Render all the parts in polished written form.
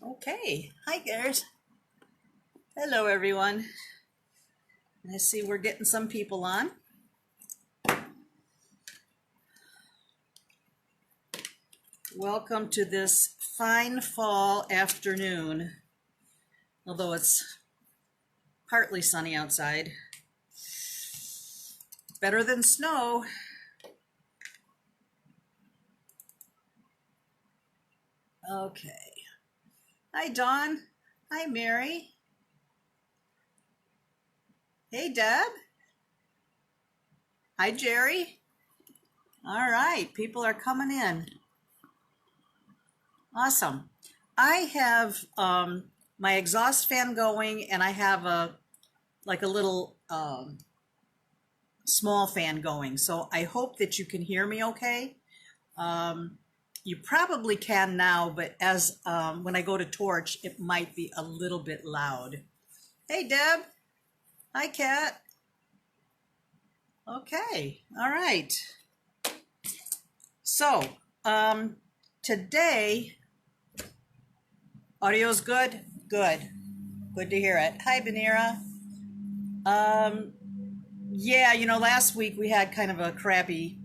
Okay, hi guys. Hello everyone. I see we're getting some people on. Welcome to this fine fall afternoon, although it's partly sunny outside. Better than snow. Okay. Hi Dawn. Hi Mary. Hey Deb. Hi Jerry. All right, people are coming in. Awesome. I have my exhaust fan going, and I have a little small fan going. So I hope that you can hear me okay. You probably can now, but as when I go to torch, it might be a little bit loud. Hey Deb. Hi Kat. Okay. All right. So today, audio's good? Good. Good to hear it. Hi Benira. Yeah, last week we had kind of a crappy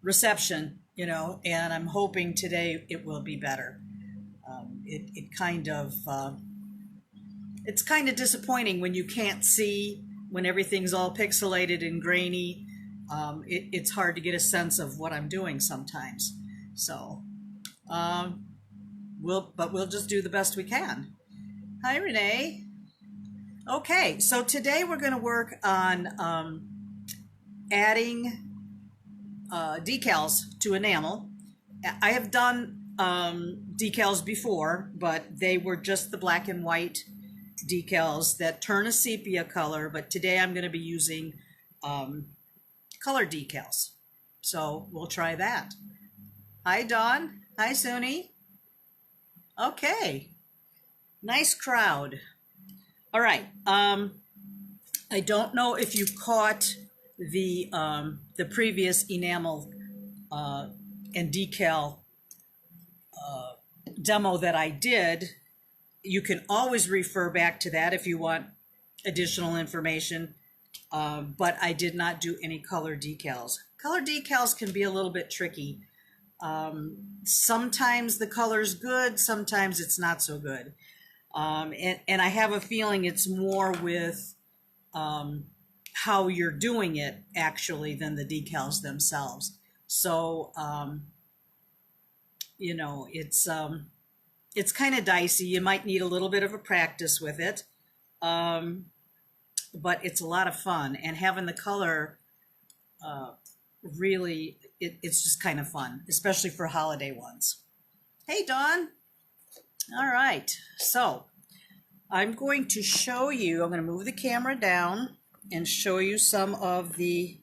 reception, and I'm hoping today it will be better. It's kind of disappointing when you can't see, when everything's all pixelated and grainy. It's hard to get a sense of what I'm doing sometimes. So, we'll just do the best we can. Hi, Renee. Okay, so today we're going to work on adding decals to enamel. I have done decals before, but they were just the black and white decals that turn a sepia color, but today I'm going to be using color decals. So we'll try that. Hi Dawn. Hi Suni. Okay. Nice crowd. All right. I don't know if you caught the previous enamel and decal demo that I did. You can always refer back to that if you want additional information, but I did not do any color decals. Color decals can be a little bit tricky. Sometimes the color's good, sometimes it's not so good. And I have a feeling it's more with how you're doing it actually than the decals themselves. So, it's kind of dicey. You might need a little bit of a practice with it, but it's a lot of fun. And having the color, really, it's just kind of fun, especially for holiday ones. Hey, Dawn. All right, so I'm going to show you, I'm going to move the camera down and show you some of the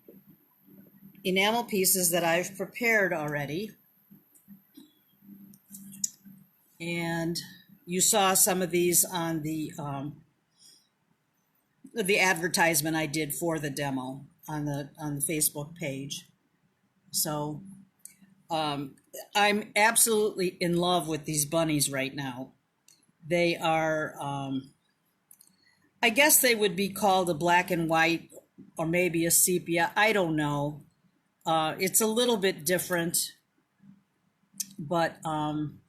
enamel pieces that I've prepared already. And you saw some of these on the advertisement I did for the demo on the Facebook page. So I'm absolutely in love with these bunnies right now. They are, I guess they would be called a black and white or maybe a sepia. I don't know. It's a little bit different, but I'm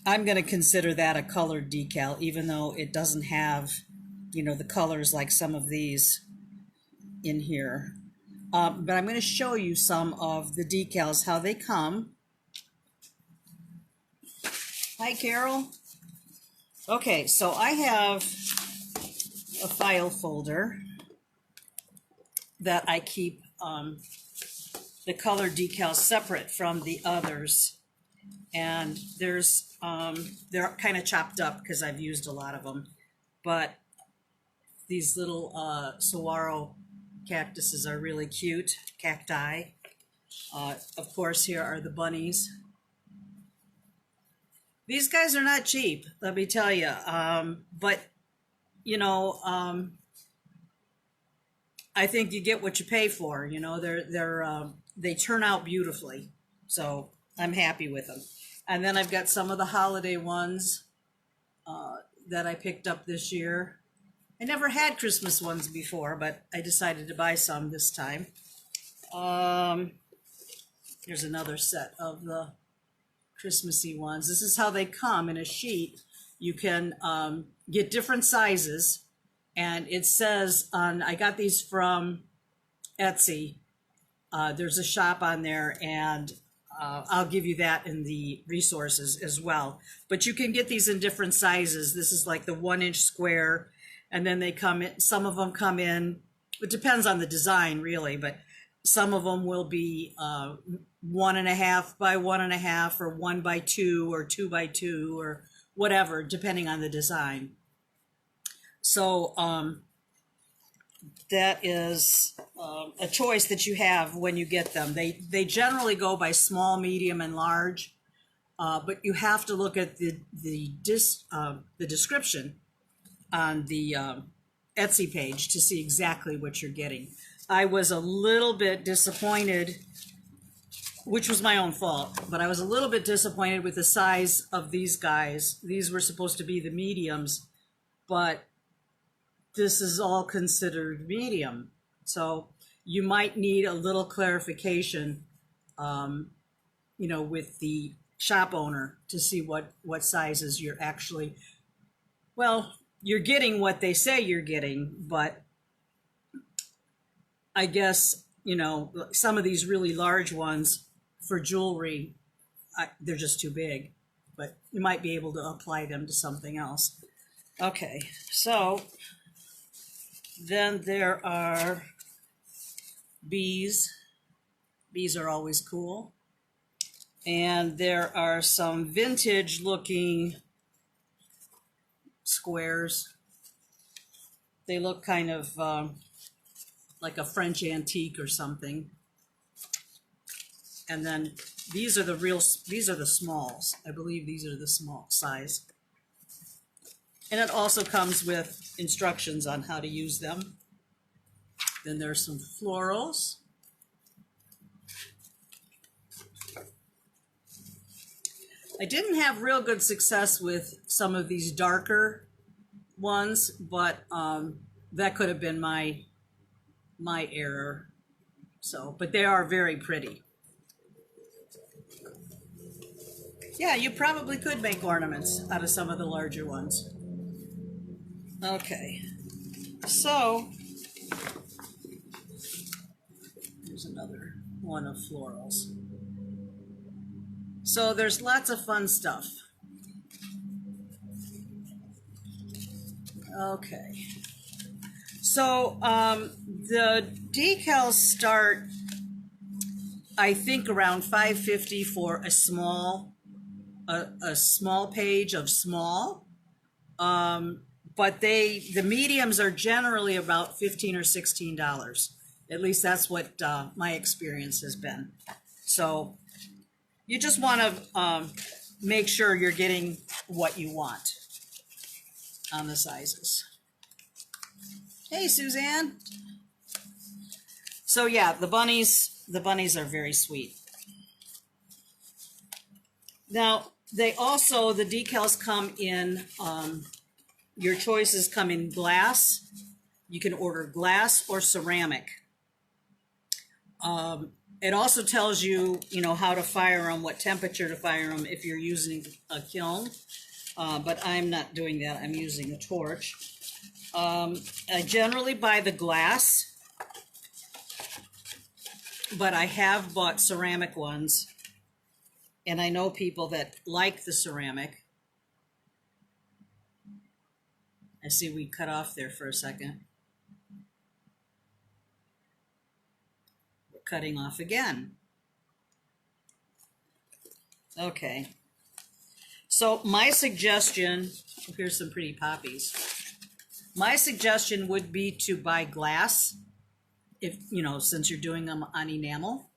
going to consider that a colored decal, even though it doesn't have, the colors like some of these in here. But I'm going to show you some of the decals, how they come. Hi, Carol. Okay, so I have a file folder that I keep the color decals separate from the others. And there's, they're kind of chopped up because I've used a lot of them. But these little saguaro cactuses are really cute, cacti. Of course, here are the bunnies. These guys are not cheap, let me tell you. But, I think you get what you pay for. They turn out beautifully. So I'm happy with them. And then I've got some of the holiday ones that I picked up this year. I never had Christmas ones before, but I decided to buy some this time. Here's another set of the Christmassy ones. This is how they come in a sheet. You can get different sizes, and it says on, I got these from Etsy. There's a shop on there, and I'll give you that in the resources as well. But you can get these in different sizes. This is like the 1-inch square, and then they come in, some of them come in, it depends on the design really, but some of them will be 1.5 by 1.5 or 1 by 2 or 2 by 2 or whatever, depending on the design. So that is a choice that you have when you get them. They generally go by small, medium, and large, but you have to look at the description on the Etsy page to see exactly what you're getting. I was a little bit disappointed, which was my own fault, but I was a little bit disappointed with the size of these guys. These were supposed to be the mediums, but this is all considered medium. So you might need a little clarification, with the shop owner to see what sizes you're actually, well, you're getting what they say you're getting, but I guess, some of these really large ones for jewelry, they're just too big, but you might be able to apply them to something else. Okay, so then there are bees. Bees are always cool. And there are some vintage looking squares. They look kind of like a French antique or something. And then these are the smalls. I believe these are the small size. And it also comes with instructions on how to use them. Then there's some florals. I didn't have real good success with some of these darker ones, but that could have been my error. So, but they are very pretty. Yeah, you probably could make ornaments out of some of the larger ones. Okay, so here's another one of florals. So there's lots of fun stuff. Okay, so the decals start, I think, around $5.50 for a small page of small. But the mediums are generally about $15 or $16. At least that's what my experience has been. So you just want to make sure you're getting what you want on the sizes. Hey, Suzanne. So yeah, the bunnies are very sweet. Now, the decals come in, your choices come in glass. You can order glass or ceramic. It also tells you, how to fire them, what temperature to fire them if you're using a kiln. But I'm not doing that. I'm using a torch. I generally buy the glass, but I have bought ceramic ones. And I know people that like the ceramic. I see we cut off there for a second. We're cutting off again. Okay. So my suggestion, here's some pretty poppies. My suggestion would be to buy glass, if since you're doing them on enamel.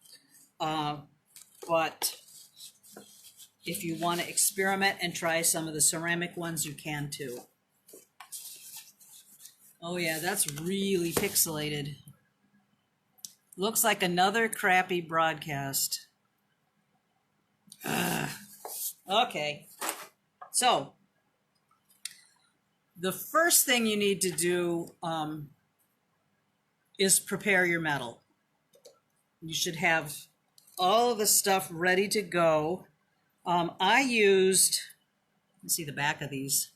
But if you want to experiment and try some of the ceramic ones, you can too. Oh yeah, that's really pixelated. Looks like another crappy broadcast. Okay, so the first thing you need to do is prepare your metal. You should have all of the stuff ready to go. I used, let's see the back of these.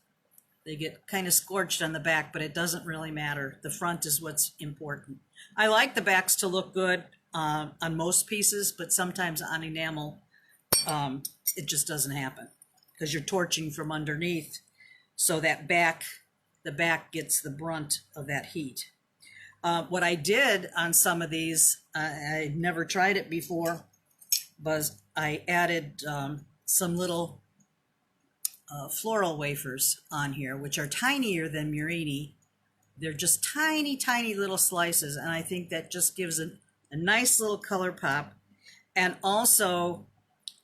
They get kind of scorched on the back, but it doesn't really matter. The front is what's important. I like the backs to look good on most pieces, but sometimes on enamel, it just doesn't happen because you're torching from underneath. So that the back gets the brunt of that heat. What I did on some of these, I'd never tried it before, was I added some little floral wafers on here, which are tinier than Murini. They're just tiny, tiny little slices, and I think that just gives a nice little color pop. And also,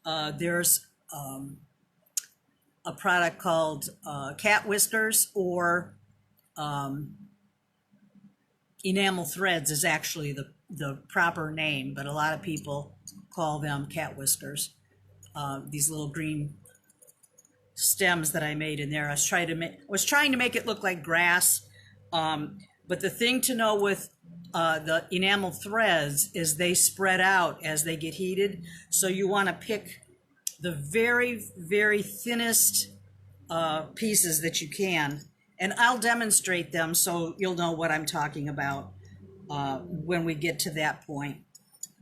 there's a product called cat whiskers, or enamel threads is actually the proper name, but a lot of people call them cat whiskers. These little green stems that I made in there. I was trying to make it look like grass, but the thing to know with the enamel threads is they spread out as they get heated. So you want to pick the very, very thinnest pieces that you can, and I'll demonstrate them so you'll know what I'm talking about when we get to that point.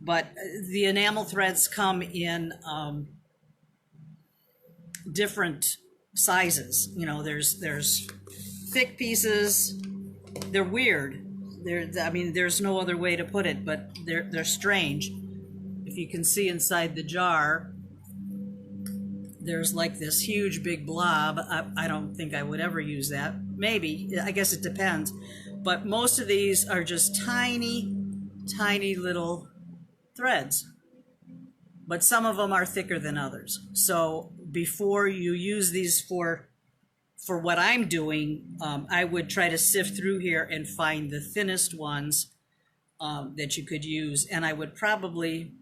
But the enamel threads come in different sizes. You know, there's thick pieces. They're weird. I mean, there's no other way to put it, but they're strange. If you can see inside the jar, there's like this huge big blob. I don't think I would ever use that. Maybe, I guess it depends. But most of these are just tiny, tiny little threads. But some of them are thicker than others. So before you use these for what I'm doing, I would try to sift through here and find the thinnest ones that you could use. And I would probably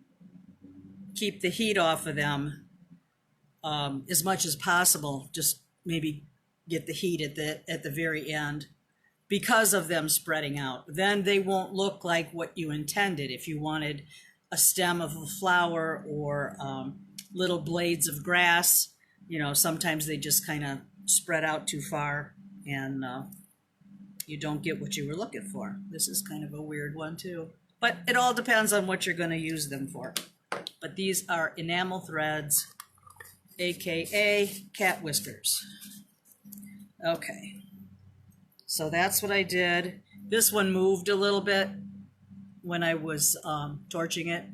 keep the heat off of them as much as possible. Just maybe get the heat at the very end because of them spreading out. Then they won't look like what you intended. If you wanted a stem of a flower or little blades of grass, you know, sometimes they just kind of spread out too far and you don't get what you were looking for. This is kind of a weird one too, but it all depends on what you're going to use them for. But these are enamel threads, aka cat whiskers. Okay, so that's what I did. This one moved a little bit when I was torching it,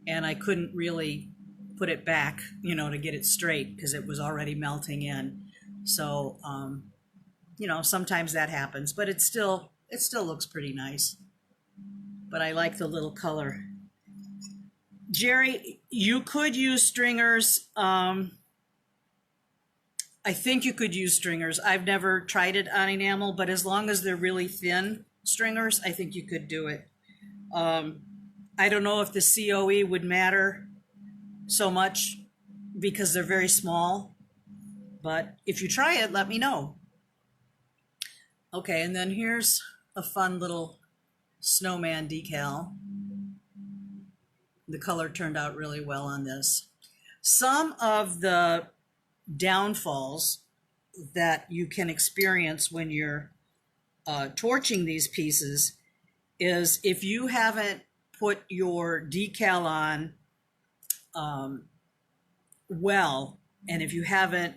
and I couldn't really put it back, you know, to get it straight because it was already melting in. So, you know, sometimes that happens, but it still looks pretty nice. But I like the little color. Jerry, you could use stringers. I think you could use stringers. I've never tried it on enamel, but as long as they're really thin stringers, I think you could do it. I don't know if the COE would matter so much because they're very small, but if you try it, let me know. Okay, and then here's a fun little snowman decal. The color turned out really well on this. Some of the downfalls that you can experience when you're torching these pieces is if you haven't put your decal on well, and if you haven't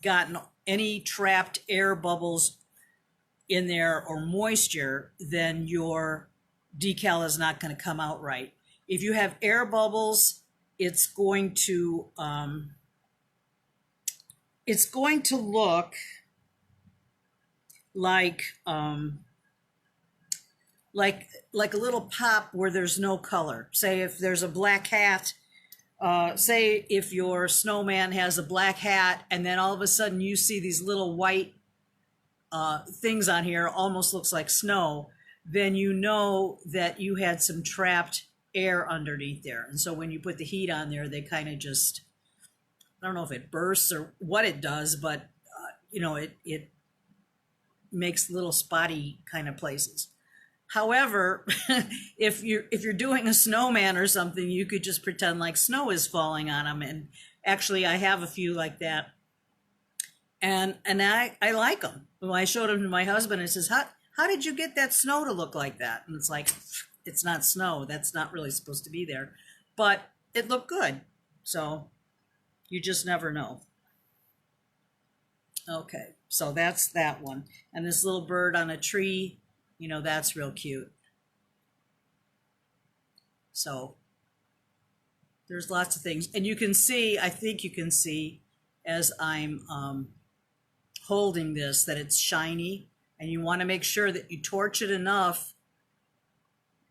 gotten any trapped air bubbles in there or moisture, then your decal is not going to come out right. If you have air bubbles, it's going to look like a little pop where there's no color. Say if there's a black hat, say if your snowman has a black hat and then all of a sudden you see these little white things on here, almost looks like snow, then you know that you had some trapped air underneath there. And so when you put the heat on there, they kind of just I don't know if it bursts or what it does, but you know, it makes little spotty kind of places. However, if you're doing a snowman or something, you could just pretend like snow is falling on them. And actually, I have a few like that, and I like them. When I showed them to my husband, and he says, how did you get that snow to look like that? And it's like, it's not snow. That's not really supposed to be there, but it looked good. So you just never know. Okay, so that's that one. And this little bird on a tree, you know, that's real cute. So there's lots of things. And you can see, I think you can see as I'm holding this that it's shiny. And you want to make sure that you torch it enough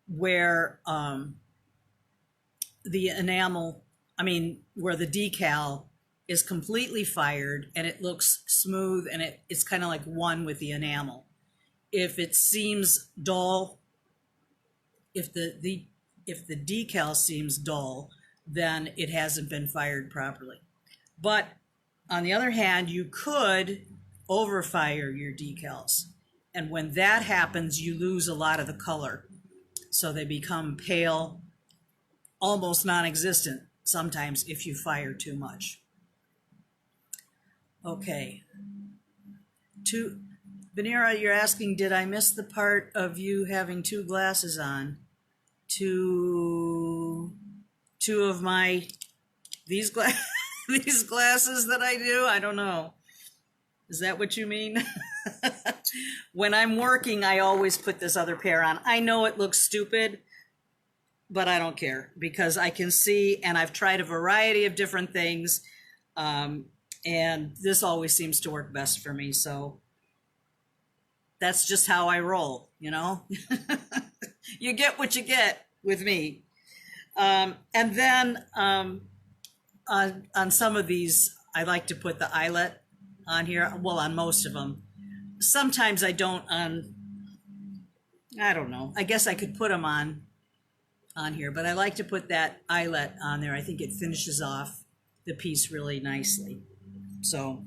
where the enamel, where the decal is completely fired and it looks smooth and it's kind of like one with the enamel. If it seems dull, if the decal seems dull, then it hasn't been fired properly. But on the other hand, you could overfire your decals. And when that happens, you lose a lot of the color. So they become pale, almost non-existent sometimes if you fire too much. Okay. Vanera, you're asking, did I miss the part of you having two glasses on? Two of these glasses that I do? I don't know. Is that what you mean? When I'm working, I always put this other pair on. I know it looks stupid, but I don't care because I can see, and I've tried a variety of different things, and this always seems to work best for me. So that's just how I roll, you know? You get what you get with me. And then on some of these, I like to put the eyelet on here. Well, on most of them. Sometimes I don't on, I don't know. I guess I could put them on here, but I like to put that eyelet on there. I think it finishes off the piece really nicely. So,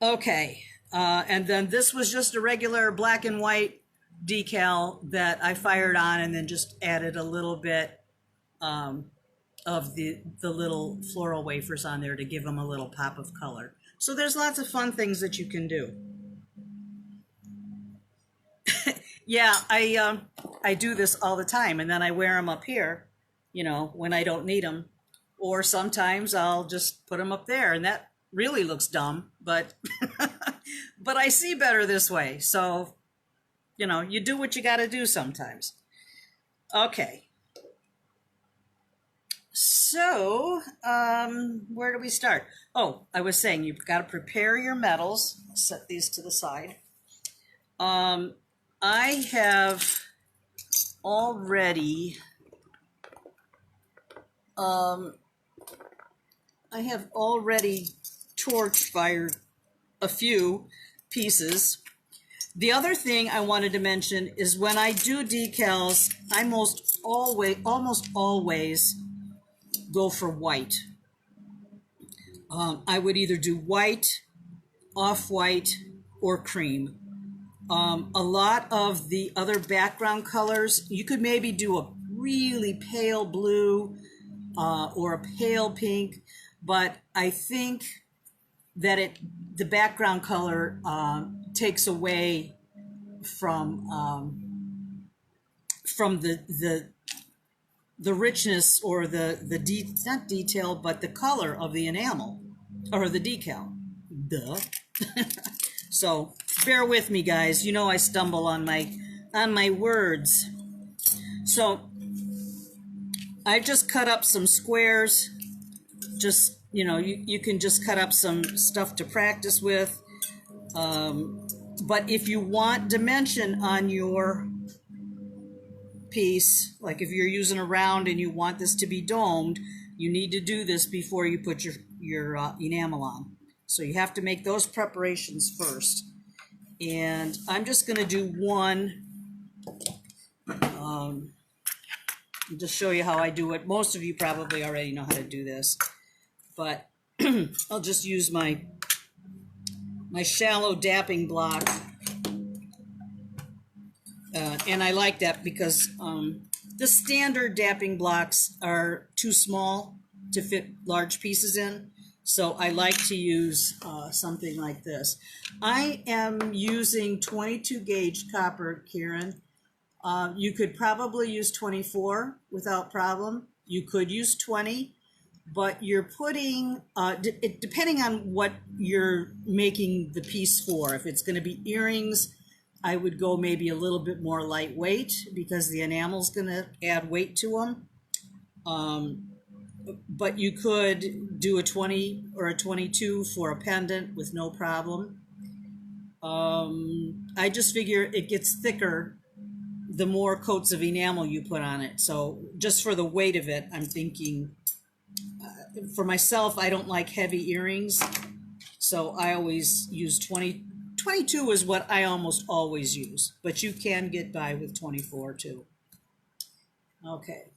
okay. And then this was just a regular black and white decal that I fired on and then just added a little bit of the little floral wafers on there to give them a little pop of color. So there's lots of fun things that you can do. Yeah, I do this all the time, and then I wear them up here, you know, when I don't need them. Or sometimes I'll just put them up there, and that really looks dumb, but but I see better this way. So, you know, you do what you got to do sometimes. Okay. So, where do we start? Oh, I was saying you've got to prepare your metals. I'll set these to the side. I have already torch fired a few pieces. The other thing I wanted to mention is when I do decals, I almost always go for white. I would either do white, off-white, or cream. A lot of the other background colors, you could maybe do a really pale blue or a pale pink, but I think that the background color takes away from the richness or not detail, but the color of the enamel or the decal. Duh. So bear with me, guys. You know I stumble on my words. So I just cut up some squares. Just, you know, you can just cut up some stuff to practice with. But if you want dimension on your piece, like if you're using a round and you want this to be domed, you need to do this before you put your enamel on. So you have to make those preparations first. And I'm just going to do one. Just show you how I do it. Most of you probably already know how to do this. but I'll just use my shallow dapping block. And I like that because the standard dapping blocks are too small to fit large pieces in. So I like to use something like this. I am using 22 gauge copper, Karen. You could probably use 24 without problem. You could use 20, but you're putting, depending on what you're making the piece for. If it's going to be earrings, I would go maybe a little bit more lightweight because the enamel's going to add weight to them. But you could do a 20 or a 22 for a pendant with no problem. I just figure it gets thicker the more coats of enamel you put on it. So just for the weight of it, I'm thinking, for myself, I don't like heavy earrings. So I always use 20. 22 is what I almost always use, but you can get by with 24 too. Okay.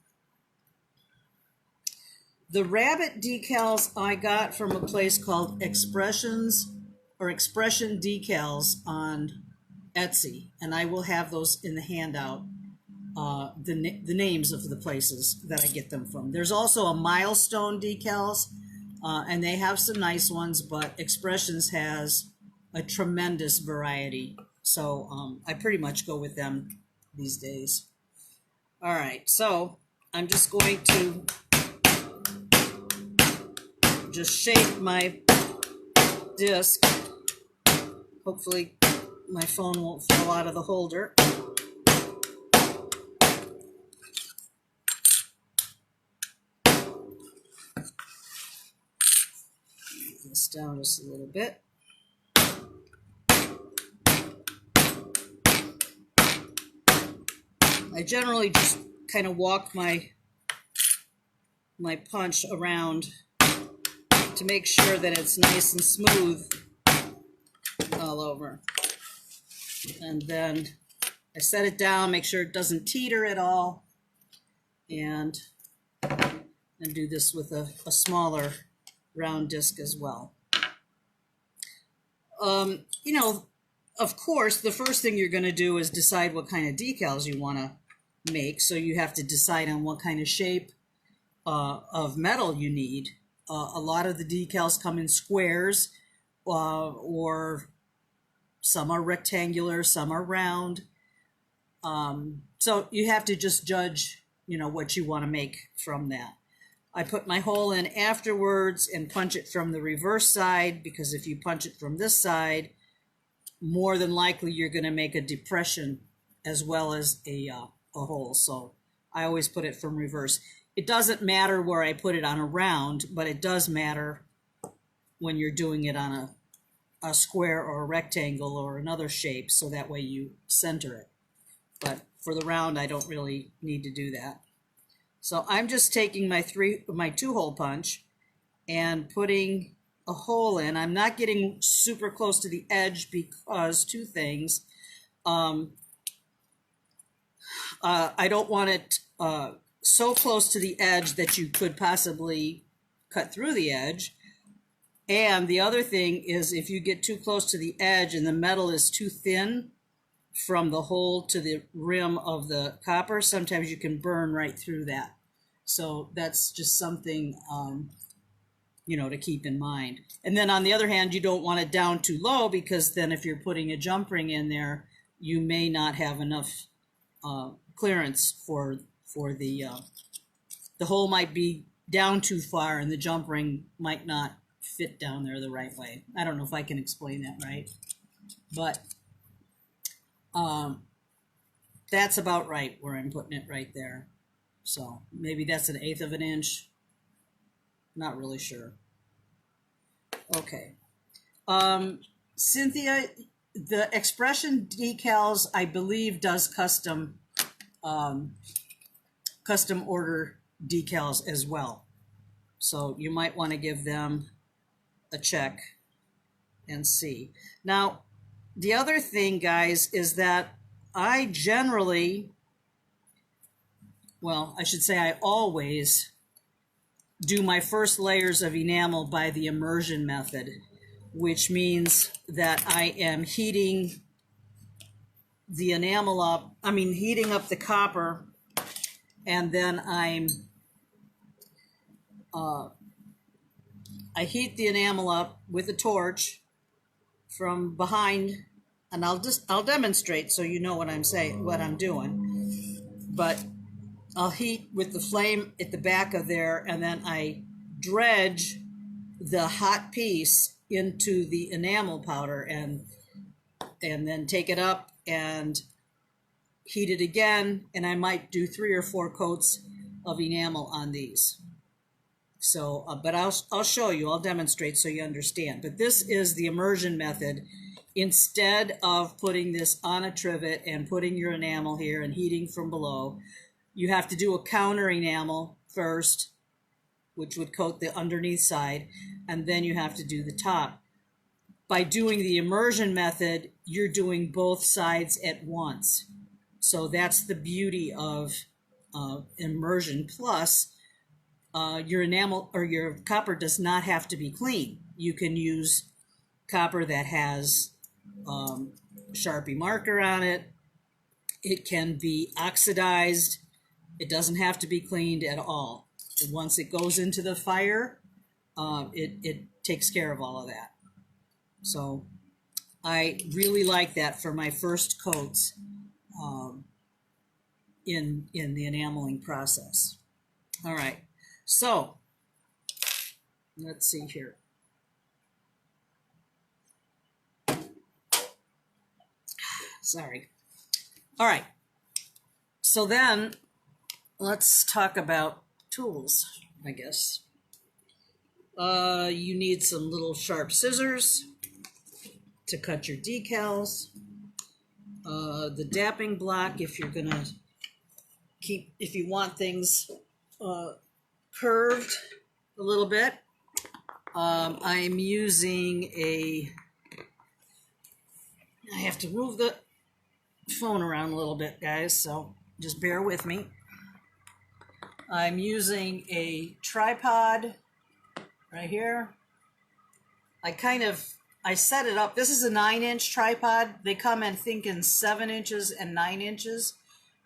The rabbit decals I got from a place called Expression Decals on Etsy, and I will have those in the handout, the names of the places that I get them from. There's also a Milestone Decals, and they have some nice ones, but Expressions has a tremendous variety. So I pretty much go with them these days. All right, so I'm just going to just shape my disc. Hopefully my phone won't fall out of the holder. Move this down just a little bit. I generally just kind of walk my punch around to make sure that it's nice and smooth all over. And then I set it down, make sure it doesn't teeter at all, and do this with a smaller round disc as well. You know, of course, the first thing you're going to do is decide what kind of decals you want to make. So you have to decide on what kind of shape of metal you need. A lot of the decals come in squares, or some are rectangular, some are round. So you have to just judge, you know, what you want to make from that. I put my hole in afterwards and punch it from the reverse side, because if you punch it from this side, more than likely you're going to make a depression as well as a hole. So I always put it from reverse. It doesn't matter where I put it on a round, but it does matter when you're doing it on a square or a rectangle or another shape, so that way you center it. But for the round, I don't really need to do that. So I'm just taking my 2-hole punch and putting a hole in. I'm not getting super close to the edge because two things. I don't want it so close to the edge that you could possibly cut through the edge. And the other thing is, if you get too close to the edge and the metal is too thin from the hole to the rim of the copper, sometimes you can burn right through that. So that's just something, you know, to keep in mind. And then on the other hand, you don't want it down too low, because then if you're putting a jump ring in there, you may not have enough clearance for the hole might be down too far and the jump ring might not fit down there the right way. I don't know if I can explain that right, but that's about right where I'm putting it right there. So maybe that's 1/8 of an inch. Not really sure. Okay. Cynthia, the Expression Decals, I believe, does custom order decals as well. So you might want to give them a check and see. Now, the other thing, guys, is that I generally, well, I should say I always do my first layers of enamel by the immersion method, which means that I am heating the enamel up, heating up the copper, and then I heat the enamel up with a torch from behind, and I'll demonstrate so you know what I'm doing. But I'll heat with the flame at the back of there, and then I dredge the hot piece into the enamel powder, and then take it up and heat it again, and I might do 3 or 4 coats of enamel on these. So, but I'll show you, I'll demonstrate so you understand. But this is the immersion method. Instead of putting this on a trivet and putting your enamel here and heating from below, you have to do a counter enamel first, which would coat the underneath side, and then you have to do the top. By doing the immersion method, you're doing both sides at once. So that's the beauty of immersion. Plus, your enamel or your copper does not have to be clean. You can use copper that has Sharpie marker on it. It can be oxidized. It doesn't have to be cleaned at all. Once it goes into the fire, it takes care of all of that. So I really like that for my first coats in the enameling process. All right, so let's see here. Sorry. All right, so then let's talk about tools, I guess. You need some little sharp scissors to cut your decals. The dapping block, if you want things curved a little bit. I'm using I have to move the phone around a little bit, guys, so just bear with me. I'm using a tripod right here. I set it up. This is a 9-inch tripod. They come in, in 7 inches and 9 inches.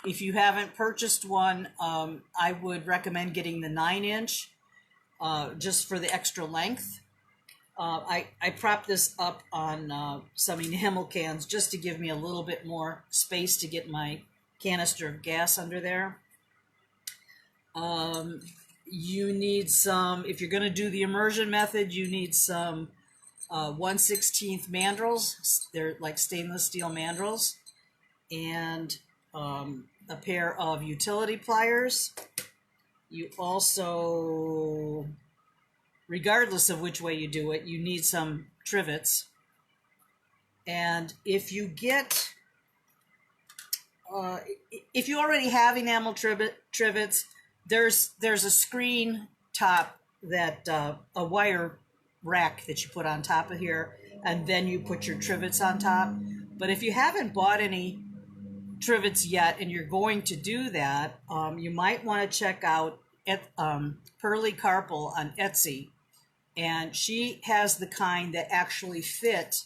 If you haven't purchased one, I would recommend getting the 9-inch just for the extra length. I prop this up on some enamel cans just to give me a little bit more space to get my canister of gas under there. You need some, if you're going to do the immersion method, you need some 1/16 mandrels. They're like stainless steel mandrels, and a pair of utility pliers. You also, regardless of which way you do it, you need some trivets. And if you get, if you already have enamel trivets, there's a screen top that a wire rack that you put on top of here, and then you put your trivets on top. But if you haven't bought any trivets yet and you're going to do that, you might want to check out Pearly Carpel on Etsy, and she has the kind that actually fit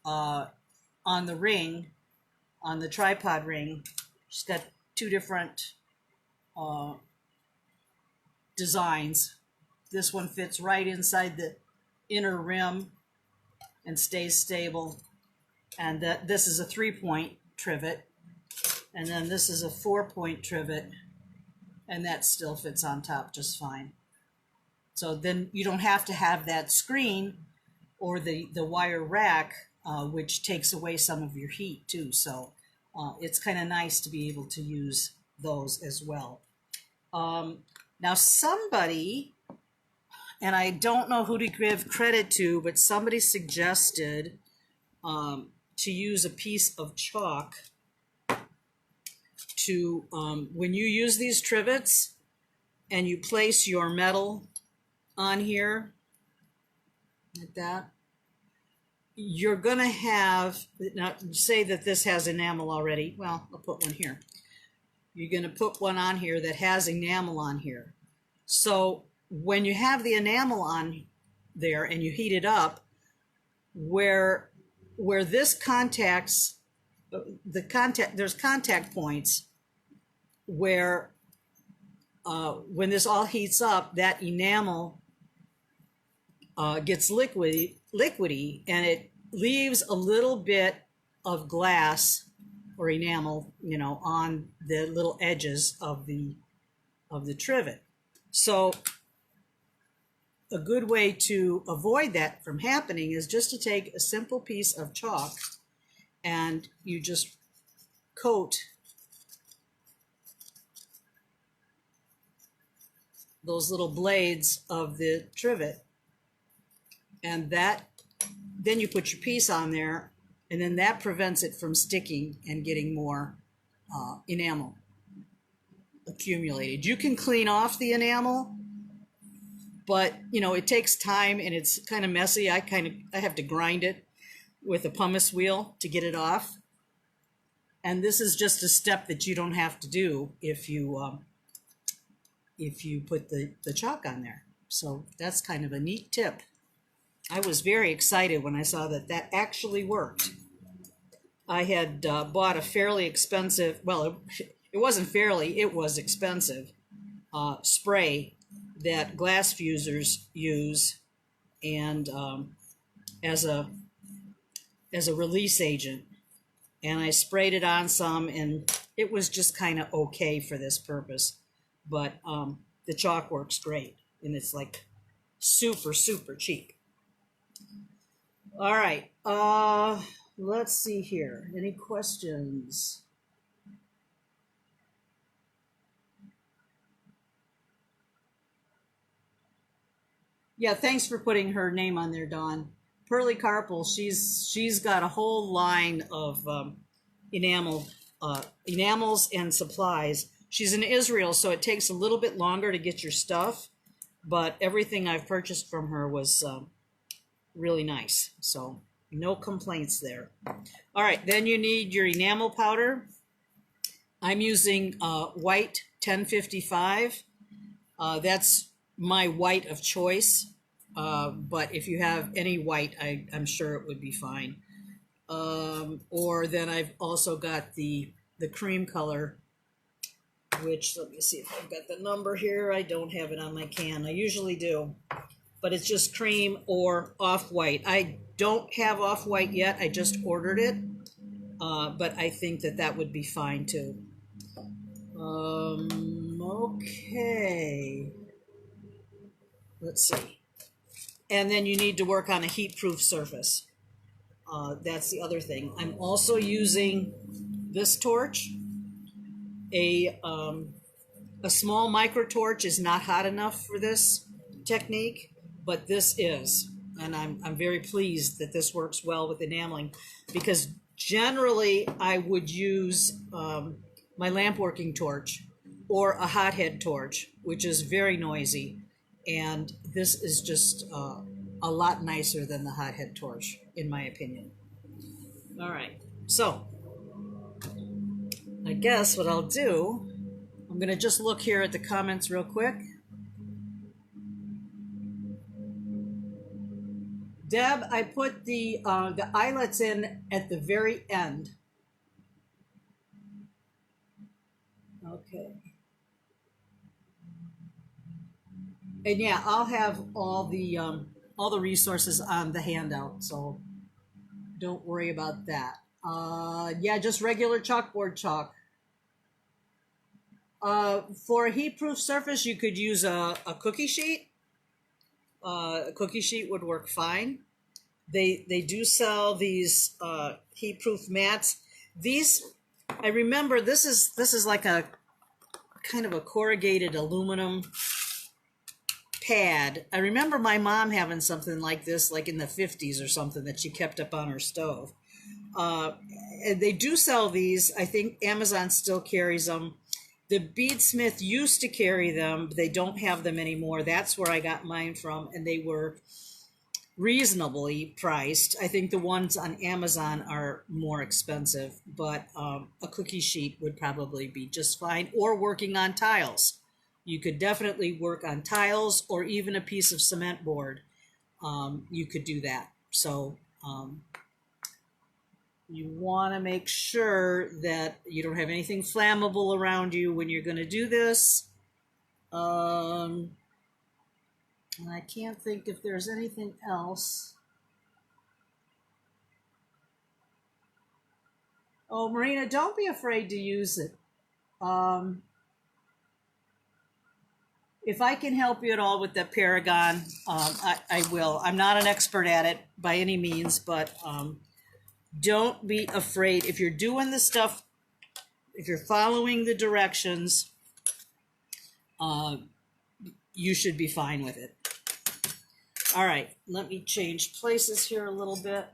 on the ring, on the tripod ring. She's got 2 different designs. This one fits right inside the inner rim and stays stable, and this is a 3-point trivet, and then this is a 4-point trivet, and that still fits on top just fine. So then you don't have to have that screen or the wire rack, which takes away some of your heat too. So it's kind of nice to be able to use those as well. Now somebody, and I don't know who to give credit to, but somebody suggested to use a piece of chalk to, when you use these trivets and you place your metal on here, like that, you're going to have, now say that this has enamel already. Well, I'll put one here. You're going to put one on here that has enamel on here. So when you have the enamel on there and you heat it up, where this contacts there's contact points where when this all heats up, that enamel gets liquidy, and it leaves a little bit of glass or enamel, on the little edges of the trivet. So a good way to avoid that from happening is just to take a simple piece of chalk and you just coat those little blades of the trivet, and then you put your piece on there, and then that prevents it from sticking and getting more enamel accumulated. You can clean off the enamel, but it takes time and it's kind of messy. I have to grind it with a pumice wheel to get it off, and this is just a step that you don't have to do if you put the chalk on there. So that's kind of a neat tip. I was very excited when I saw that actually worked. I had bought a fairly expensive, well, it wasn't fairly, it was expensive, spray that glass fusers use, and as a release agent. And I sprayed it on some, and it was just kind of okay for this purpose. But the chalk works great, and it's like super, super cheap. All right, let's see here. Any questions? Yeah, thanks for putting her name on there, Dawn. Pearly Carpel, she's got a whole line of enamels and supplies. She's in Israel, so it takes a little bit longer to get your stuff, but everything I've purchased from her was really nice, so no complaints there. All right, then you need your enamel powder. I'm using white 1055. That's my white of choice, but if you have any white, I'm sure it would be fine. Or then I've also got the cream color, which, let me see if I've got the number here. I don't have it on my can. I usually do, but it's just cream or off-white. I don't have off-white yet. I just ordered it, but I think that would be fine too. Okay. Let's see. And then you need to work on a heat-proof surface. That's the other thing. I'm also using this torch. A small micro torch is not hot enough for this technique, but this is. And I'm very pleased that this works well with enameling, because generally I would use my lamp working torch or a hothead torch, which is very noisy. And this is just a lot nicer than the hothead torch, in my opinion. All right, so I guess what I'll do, I'm going to just look here at the comments real quick. Deb, I put the eyelets in at the very end. Okay. And yeah, I'll have all the resources on the handout, so don't worry about that. Yeah, just regular chalkboard chalk. For a heat-proof surface, you could use a cookie sheet. A cookie sheet would work fine. They do sell these heat-proof mats. These, I remember, this is like a kind of a corrugated aluminum pad. I remember my mom having something like this, like in the 50s or something, that she kept up on her stove. They do sell these. I think Amazon still carries them. The Beadsmith used to carry them, but they don't have them anymore. That's where I got mine from, and they were reasonably priced. I think the ones on Amazon are more expensive, but a cookie sheet would probably be just fine, or working on tiles. You could definitely work on tiles or even a piece of cement board. You could do that. So you want to make sure that you don't have anything flammable around you when you're going to do this. And I can't think if there's anything else. Oh, Marina, don't be afraid to use it. If I can help you at all with that Paragon, I will. I'm not an expert at it by any means, but don't be afraid. If you're doing the stuff, if you're following the directions, you should be fine with it. All right, let me change places here a little bit.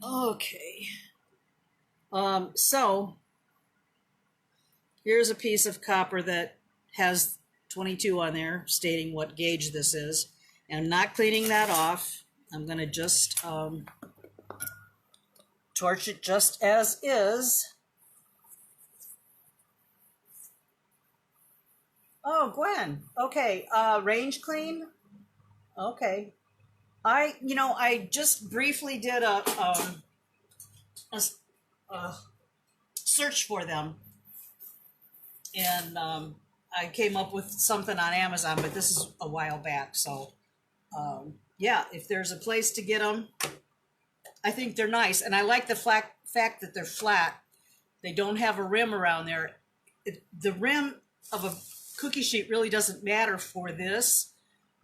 Okay. So here's a piece of copper that has 22 on there stating what gauge this is. And I'm not cleaning that off. I'm going to just torch it just as is. Oh, Gwen. Okay. Range clean. Okay. I just briefly did a search for them, and I came up with something on Amazon, but this is a while back. So, yeah, if there's a place to get them, I think they're nice, and I like the fact that they're flat. They don't have a rim around there. The rim of a cookie sheet really doesn't matter for this,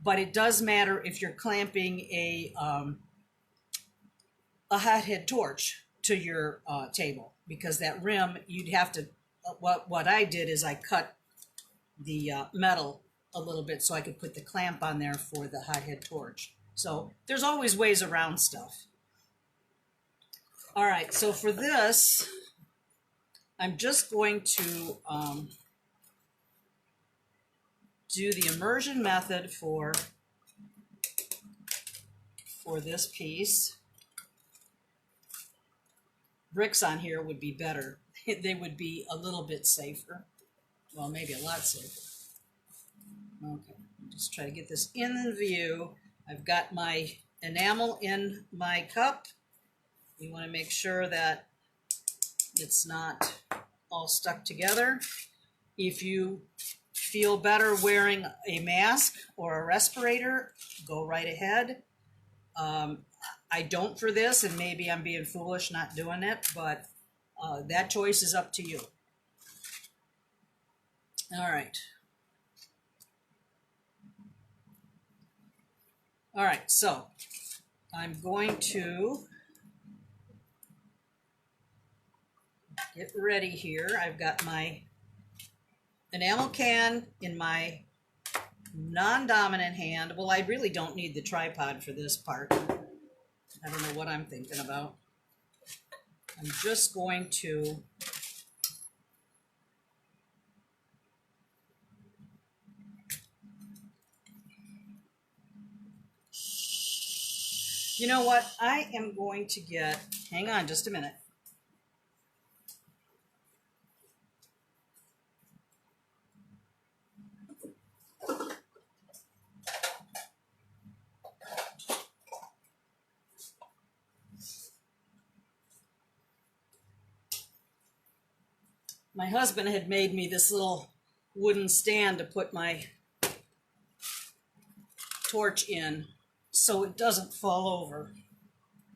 but it does matter if you're clamping a hothead torch to your table, because that rim, you'd have to, what I did is I cut the metal a little bit so I could put the clamp on there for the hothead torch. So there's always ways around stuff. All right, so for this, I'm just going to do the immersion method for this piece. Bricks on here would be better. They would be a little bit safer. Well, maybe a lot safer. Okay, just try to get this in view. I've got my enamel in my cup. You want to make sure that it's not all stuck together. If you feel better wearing a mask or a respirator, go right ahead. I don't for this, and maybe I'm being foolish not doing it, but that choice is up to you. All right. All right, so I'm going to get ready here. I've got my enamel can in my non-dominant hand. Well, I really don't need the tripod for this part. I don't know what I'm thinking about. I'm just going to you know what? I am going to get, hang on just a minute. My husband had made me this little wooden stand to put my torch in so it doesn't fall over,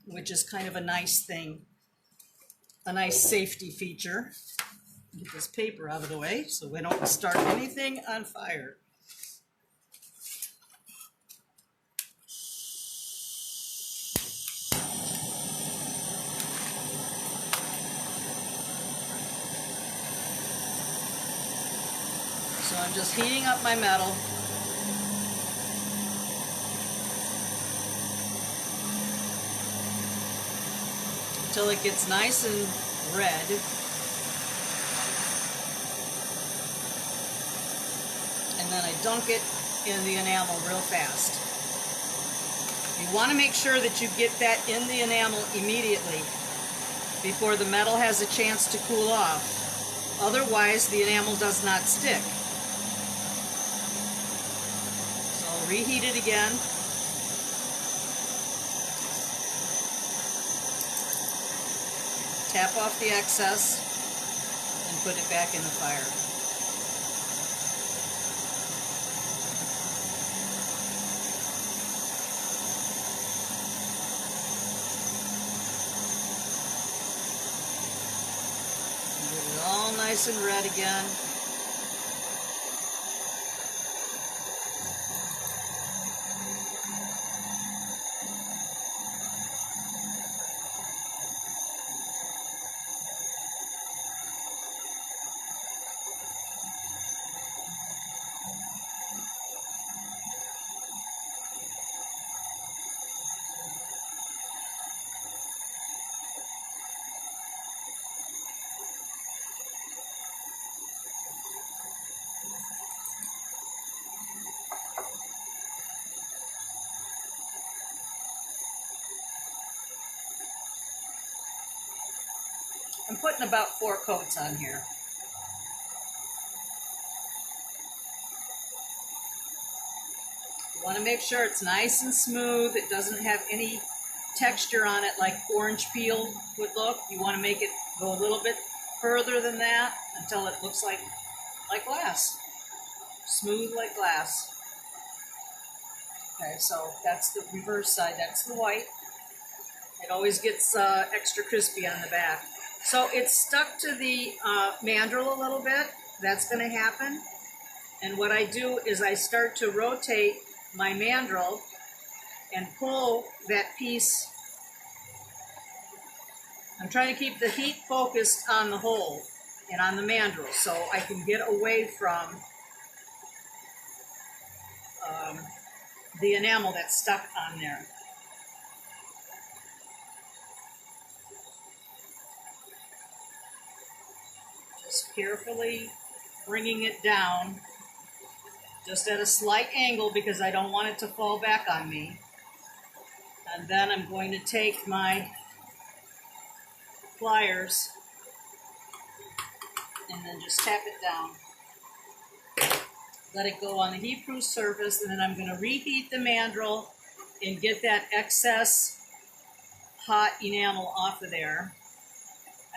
which is kind of a nice thing, a nice safety feature. Get this paper out of the way so we don't start anything on fire. So I'm just heating up my metal. Until it gets nice and red. And then I dunk it in the enamel real fast. You want to make sure that you get that in the enamel immediately before the metal has a chance to cool off. Otherwise, the enamel does not stick. reheat it again. Tap off the excess and put it back in the fire. Get it all nice and red again. I'm putting about 4 coats on here. You want to make sure it's nice and smooth. It doesn't have any texture on it like orange peel would look. You want to make it go a little bit further than that until it looks like glass. Smooth like glass. Okay, so that's the reverse side. That's the white. It always gets extra crispy on the back. So it's stuck to the mandrel a little bit. That's going to happen. And what I do is I start to rotate my mandrel and pull that piece. I'm trying to keep the heat focused on the hole and on the mandrel so I can get away from the enamel that's stuck on there. Just carefully bringing it down, just at a slight angle because I don't want it to fall back on me. And then I'm going to take my pliers and then just tap it down. Let it go on the heat-proof surface, and then I'm going to reheat the mandrel and get that excess hot enamel off of there.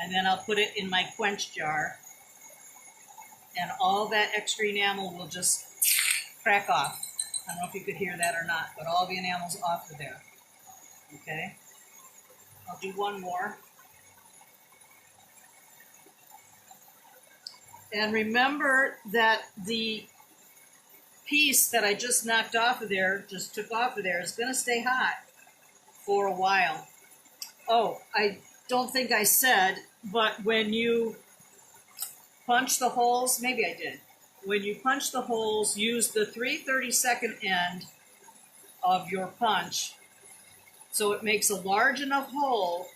And then I'll put it in my quench jar, and all that extra enamel will just crack off. I don't know if you could hear that or not, but all the enamel's off of there. Okay? I'll do one more. And remember that the piece that I just knocked off of there, just took off of there, is going to stay hot for a while. Oh, I don't think I said, but when you punch the holes, maybe I did. When you punch the holes, use the 3/32 end of your punch so it makes a large enough hole,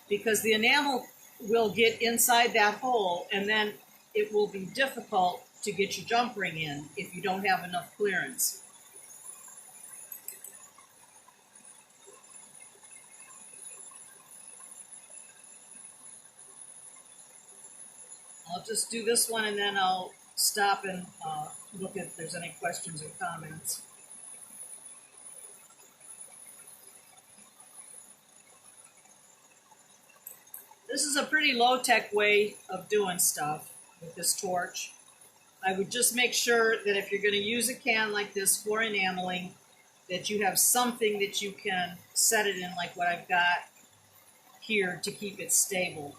because the enamel will get inside that hole and then it will be difficult to get your jump ring in if you don't have enough clearance. I'll just do this one and then I'll stop and look if there's any questions or comments. This is a pretty low-tech way of doing stuff with this torch. I would just make sure that if you're going to use a can like this for enameling, that you have something that you can set it in, like what I've got here, to keep it stable.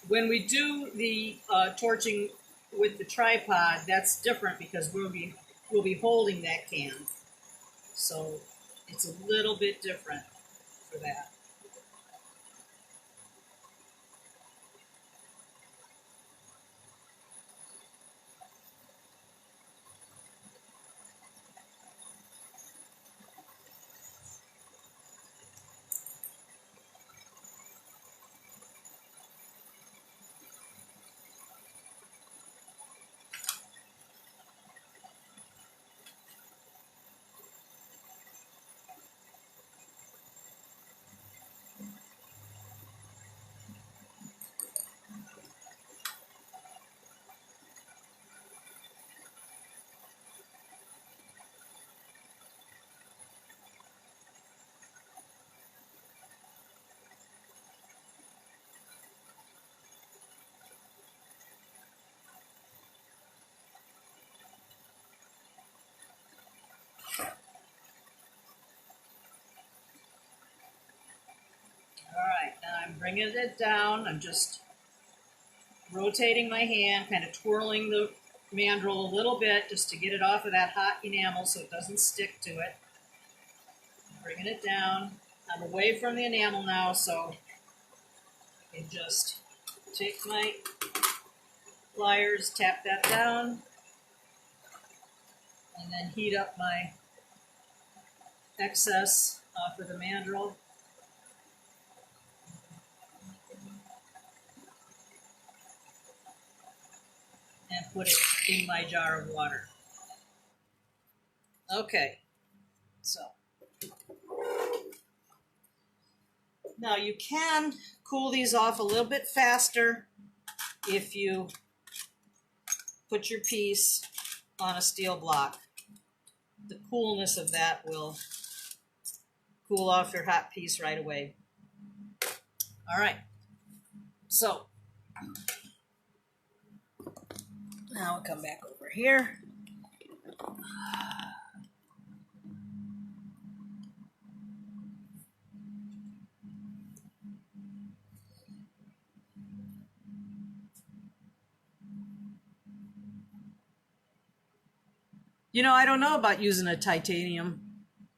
When we do the torching with the tripod, that's different because we'll be holding that can. So it's a little bit different for that. bringing it down. I'm just rotating my hand, kind of twirling the mandrel a little bit just to get it off of that hot enamel so it doesn't stick to it. Bringing it down. I'm away from the enamel now, so I can just take my pliers, tap that down, and then heat up my excess off of the mandrel. And put it in my jar of water. Okay, so now you can cool these off a little bit faster if you put your piece on a steel block. The coolness of that will cool off your hot piece right away. All right, so now I'll come back over here. You know, I don't know about using a titanium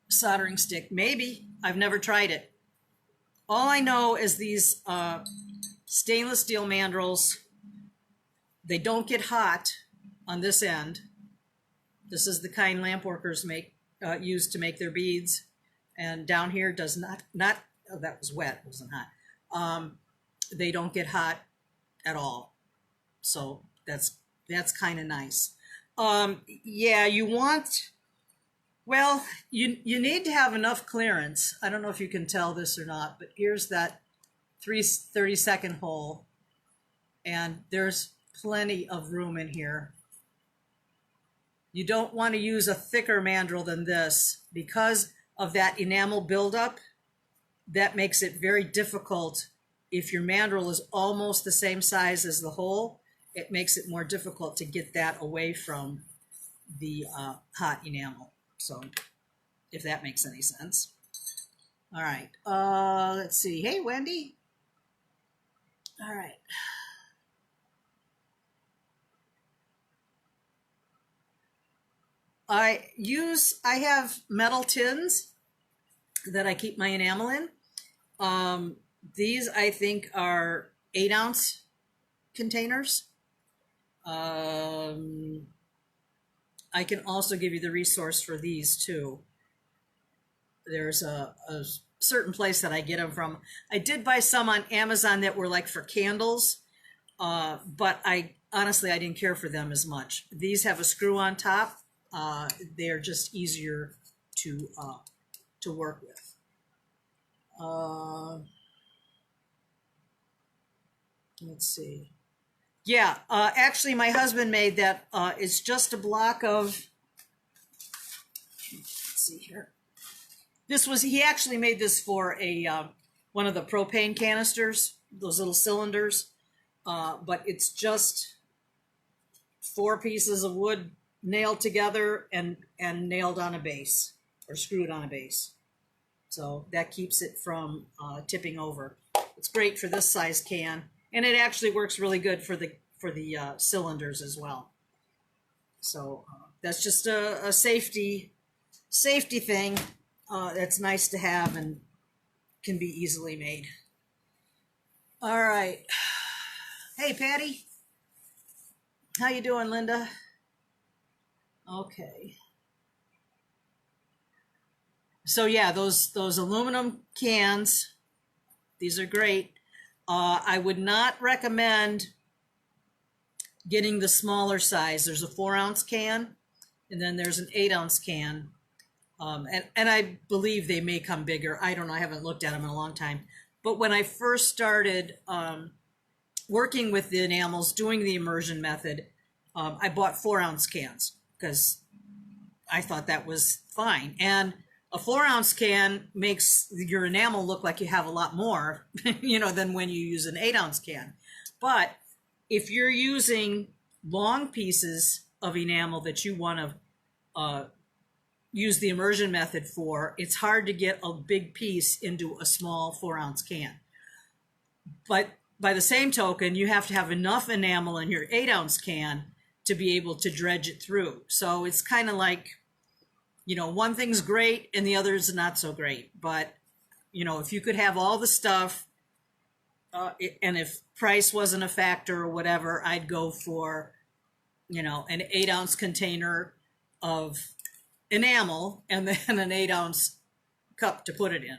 soldering stick. Maybe. I've never tried it. All I know is these stainless steel mandrels, they don't get hot on this end. This is the kind lamp workers use to make their beads. And down here does not oh, that was wet, it wasn't hot. They don't get hot at all. So that's kind of nice. Yeah, you want, well, you need to have enough clearance. I don't know if you can tell this or not, but here's that 30-second hole, and there's plenty of room in here. You don't want to use a thicker mandrel than this because of that enamel buildup. That makes it very difficult. If your mandrel is almost the same size as the hole, it makes it more difficult to get that away from the hot enamel. So if that makes any sense. All right, let's see. Hey, Wendy. All right. I have metal tins that I keep my enamel in. These I think are 8-ounce containers. I can also give you the resource for these too. There's a certain place that I get them from. I did buy some on Amazon that were like for candles, but honestly I didn't care for them as much. These have a screw on top. They're just easier to work with. Let's see. Yeah, actually my husband made that. It's just a block of, let's see here. He actually made this for one of the propane canisters, those little cylinders, but it's just 4 pieces of wood nailed together and nailed on a base or screwed on a base. So that keeps it from tipping over. It's great for this size can, and it actually works really good for the cylinders as well. So that's just a safety thing that's nice to have and can be easily made. All right. Hey, Patty. How you doing, Linda? Okay. So yeah, those aluminum cans, these are great. I would not recommend getting the smaller size. There's a 4-ounce can, and then there's an 8-ounce can. And I believe they may come bigger. I don't know. I haven't looked at them in a long time. But when I first started working with the enamels, doing the immersion method, I bought 4-ounce cans because I thought that was fine. And a 4-ounce can makes your enamel look like you have a lot more, than when you use an 8-ounce can. But if you're using long pieces of enamel that you want to use the immersion method for, it's hard to get a big piece into a small 4-ounce can. But by the same token, you have to have enough enamel in your 8-ounce can to be able to dredge it through. So it's kind of like, you know, one thing's great and the other's not so great. But, you know, if you could have all the stuff, and if price wasn't a factor or whatever, I'd go for, you know, an 8-ounce container of enamel and then an 8-ounce cup to put it in.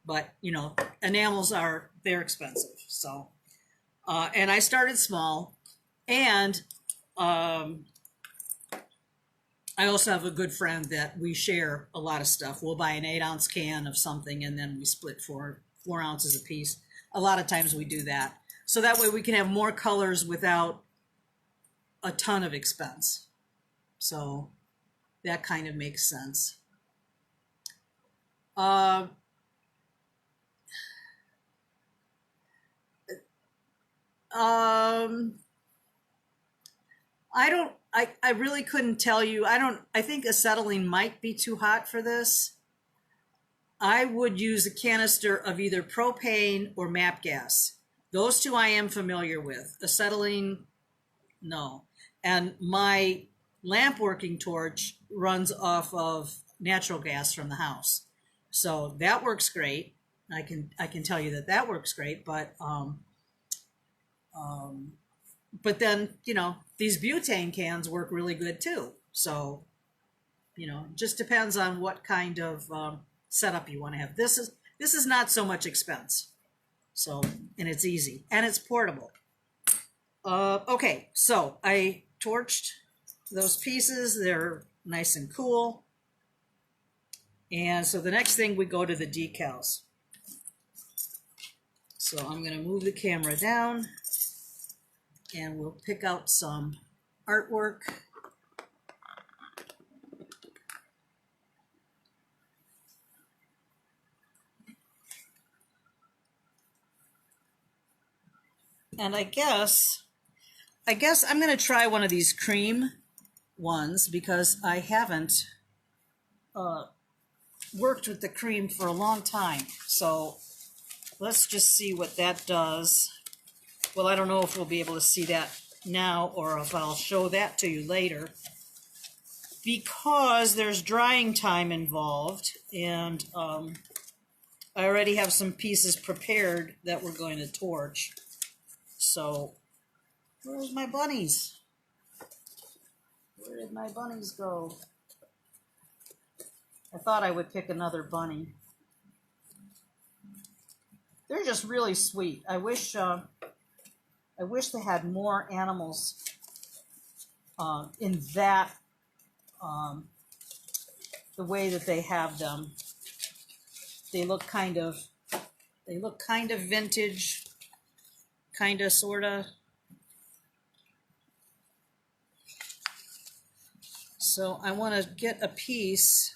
But, you know, enamels they're expensive. So, and I started small, and I also have a good friend that we share a lot of stuff. We'll buy an 8-ounce can of something and then we split four ounces a piece. A lot of times we do that. So that way we can have more colors without a ton of expense. So that kind of makes sense. I really couldn't tell you. I think acetylene might be too hot for this. I would use a canister of either propane or MAP gas. Those two I am familiar with. Acetylene, no. And my lamp working torch runs off of natural gas from the house. So that works great. I can tell you that works great, but then, you know, these butane cans work really good too. So, you know, just depends on what kind of setup you want to have. This is not so much expense. So, and it's easy and it's portable. Okay, so I torched those pieces. They're nice and cool. And so the next thing, we go to the decals. So I'm going to move the camera down and we'll pick out some artwork. And I guess I'm going to try one of these cream ones because I haven't worked with the cream for a long time. So let's just see what that does. Well, I don't know if we'll be able to see that now or if I'll show that to you later, because there's drying time involved, and I already have some pieces prepared that we're going to torch. So, where's my bunnies? Where did my bunnies go? I thought I would pick another bunny. They're just really sweet. I wish they had more animals in that the way that they have them. They look kind of vintage, kind of, sort of. So I want to get a piece.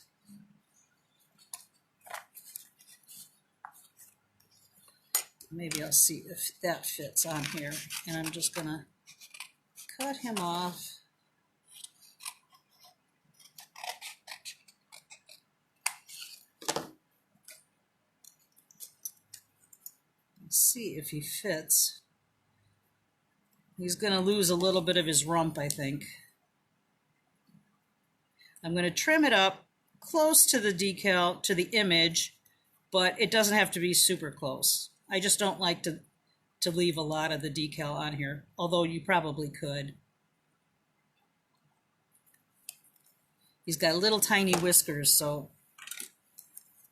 Maybe I'll see if that fits on here. And I'm just going to cut him off. Let's see if he fits. He's going to lose a little bit of his rump, I think. I'm going to trim it up close to the decal, to the image, but it doesn't have to be super close. I just don't like to leave a lot of the decal on here, although you probably could. He's got little tiny whiskers, so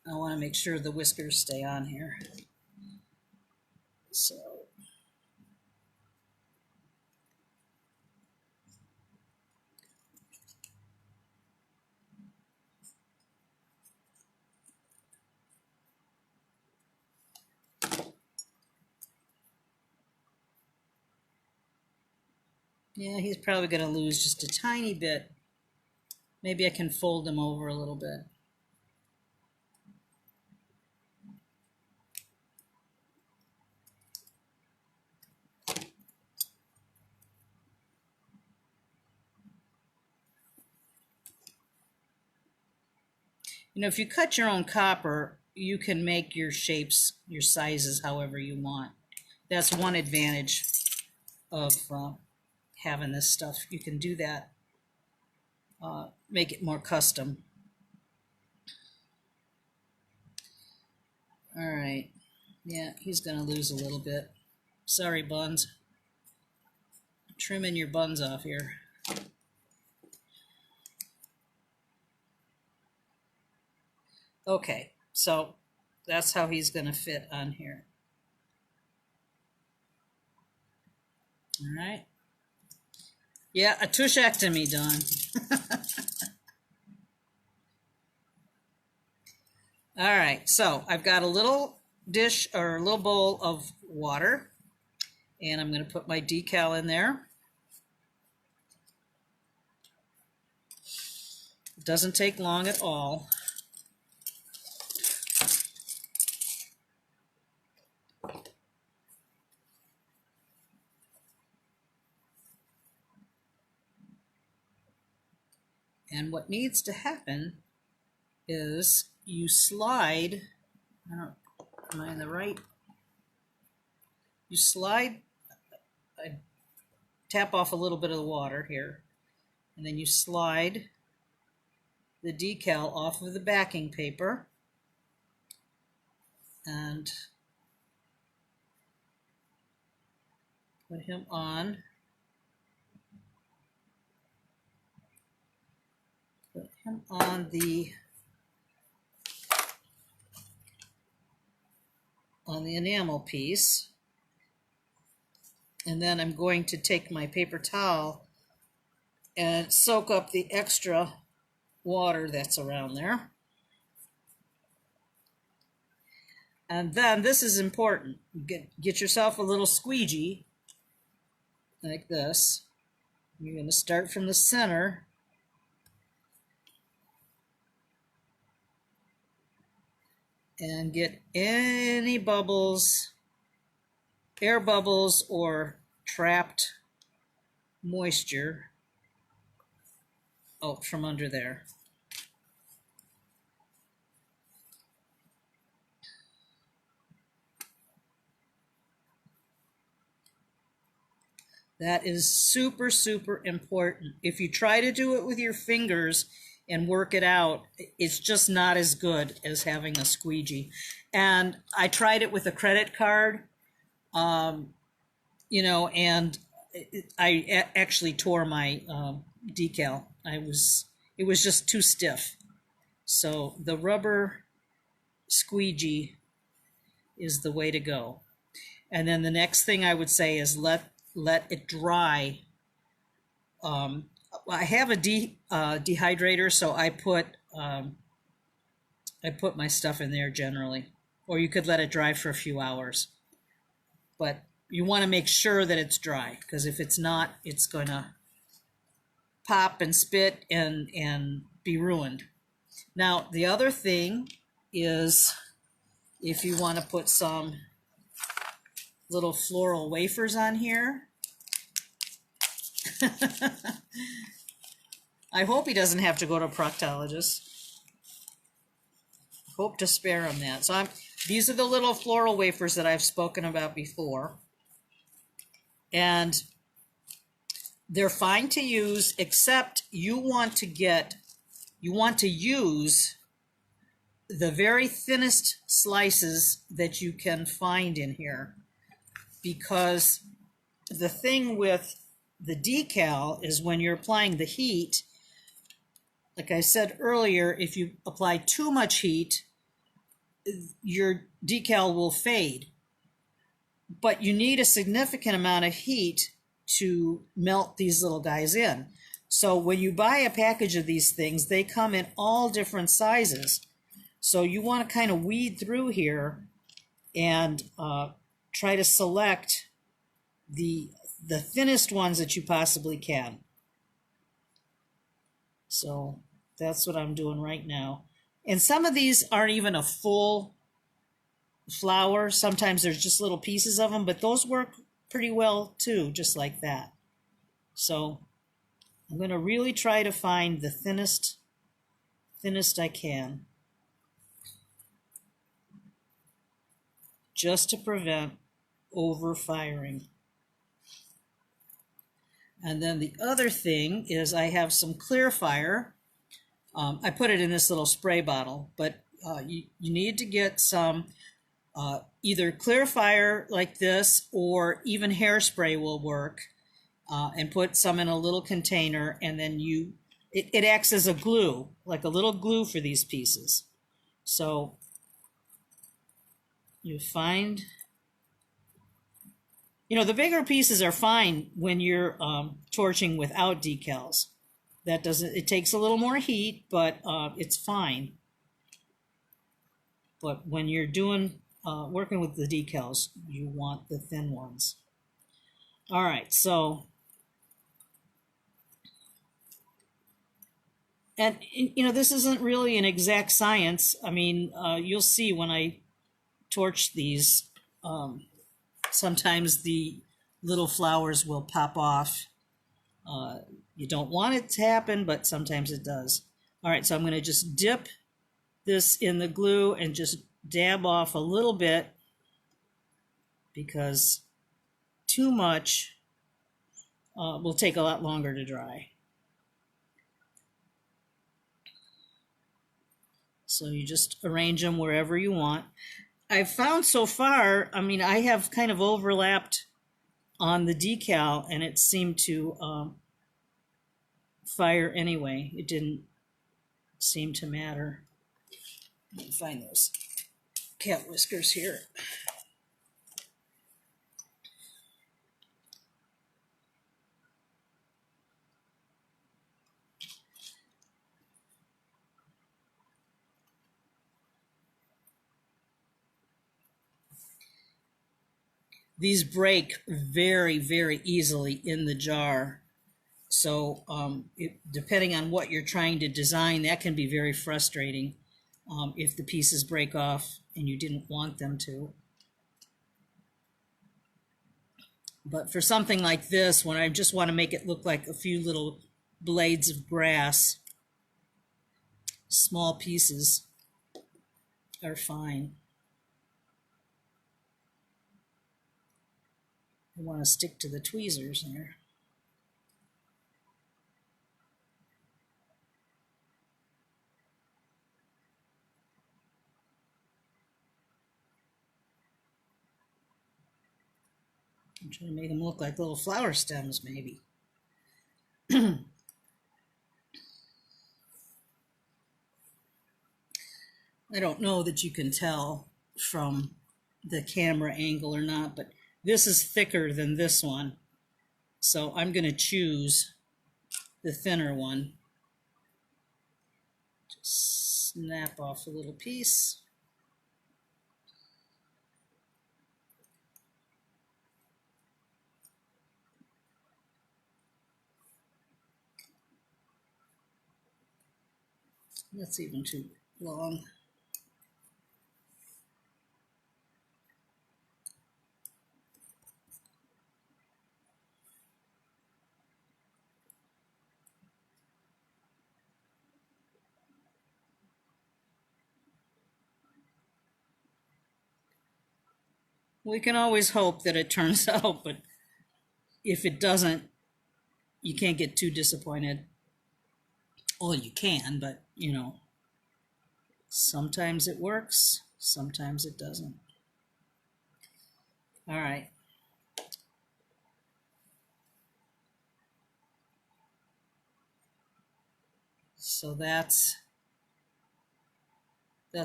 I want to make sure the whiskers stay on here. So yeah, he's probably going to lose just a tiny bit. Maybe I can fold him over a little bit. You know, if you cut your own copper, you can make your shapes, your sizes, however you want. That's one advantage of having this stuff. You can do that, make it more custom. All right. Yeah, he's going to lose a little bit. Sorry, buns. Trimming your buns off here. Okay, so that's how he's going to fit on here. All right. Yeah, a tushectomy done. All right, so I've got a little dish or a little bowl of water, and I'm going to put my decal in there. It doesn't take long at all. And what needs to happen is you slide, am I in the right? You slide, I tap off a little bit of the water here, and then you slide the decal off of the backing paper, and put him on. Put him on the enamel piece, and then I'm going to take my paper towel and soak up the extra water that's around there. And then this is important. Get yourself a little squeegee like this. You're going to start from the center and get any bubbles, air bubbles, or trapped moisture out from under there. That is super, super important. If you try to do it with your fingers and work it out, it's just not as good as having a squeegee. And I tried it with a credit card, you know, and I actually tore my decal. It was just too stiff. So the rubber squeegee is the way to go. And then the next thing I would say is let it dry. I have a dehydrator, so I put my stuff in there generally, or you could let it dry for a few hours. But you want to make sure that it's dry, because if it's not, it's going to pop and spit and be ruined. Now, the other thing is, if you want to put some little floral wafers on here. I hope he doesn't have to go to a proctologist. Hope to spare him that. So these are the little floral wafers that I've spoken about before. And they're fine to use, except you want to use the very thinnest slices that you can find in here. Because the thing with the decal is when you're applying the heat, like I said earlier, if you apply too much heat, your decal will fade. But you need a significant amount of heat to melt these little guys in. So when you buy a package of these things, they come in all different sizes. So you want to kind of weed through here and try to select the thinnest ones that you possibly can. So that's what I'm doing right now. And some of these aren't even a full flower. Sometimes there's just little pieces of them, but those work pretty well too, just like that. So I'm going to really try to find the thinnest I can, just to prevent over firing. And then the other thing is I have some clear fire. I put it in this little spray bottle, but you need to get some either clear fire like this, or even hairspray will work, and put some in a little container, and then it acts as a glue, like a little glue for these pieces. So you find, the bigger pieces are fine when you're torching without decals. That doesn't, it takes a little more heat, but it's fine. But when you're doing working with the decals, you want the thin ones. All right, so, and this isn't really an exact science. I mean, you'll see when I torch these, sometimes the little flowers will pop off. You don't want it to happen, but sometimes it does. All right, so I'm going to just dip this in the glue and just dab off a little bit, because too much will take a lot longer to dry. So you just arrange them wherever you want. I've found so far, I mean, I have kind of overlapped on the decal, and it seemed to fire anyway. It didn't seem to matter. Let me find those cat whiskers here. These break very, very easily in the jar. So depending on what you're trying to design, that can be very frustrating if the pieces break off and you didn't want them to. But for something like this, when I just want to make it look like a few little blades of grass, small pieces are fine. I want to stick to the tweezers there. I'm trying to make them look like little flower stems, maybe. I don't know that you can tell from the camera angle or not, but this is thicker than this one. So I'm going to choose the thinner one. Just snap off a little piece. That's even too long. We can always hope that it turns out, but if it doesn't, you can't get too disappointed. Well, you can, but sometimes it works, sometimes it doesn't. All right. So that's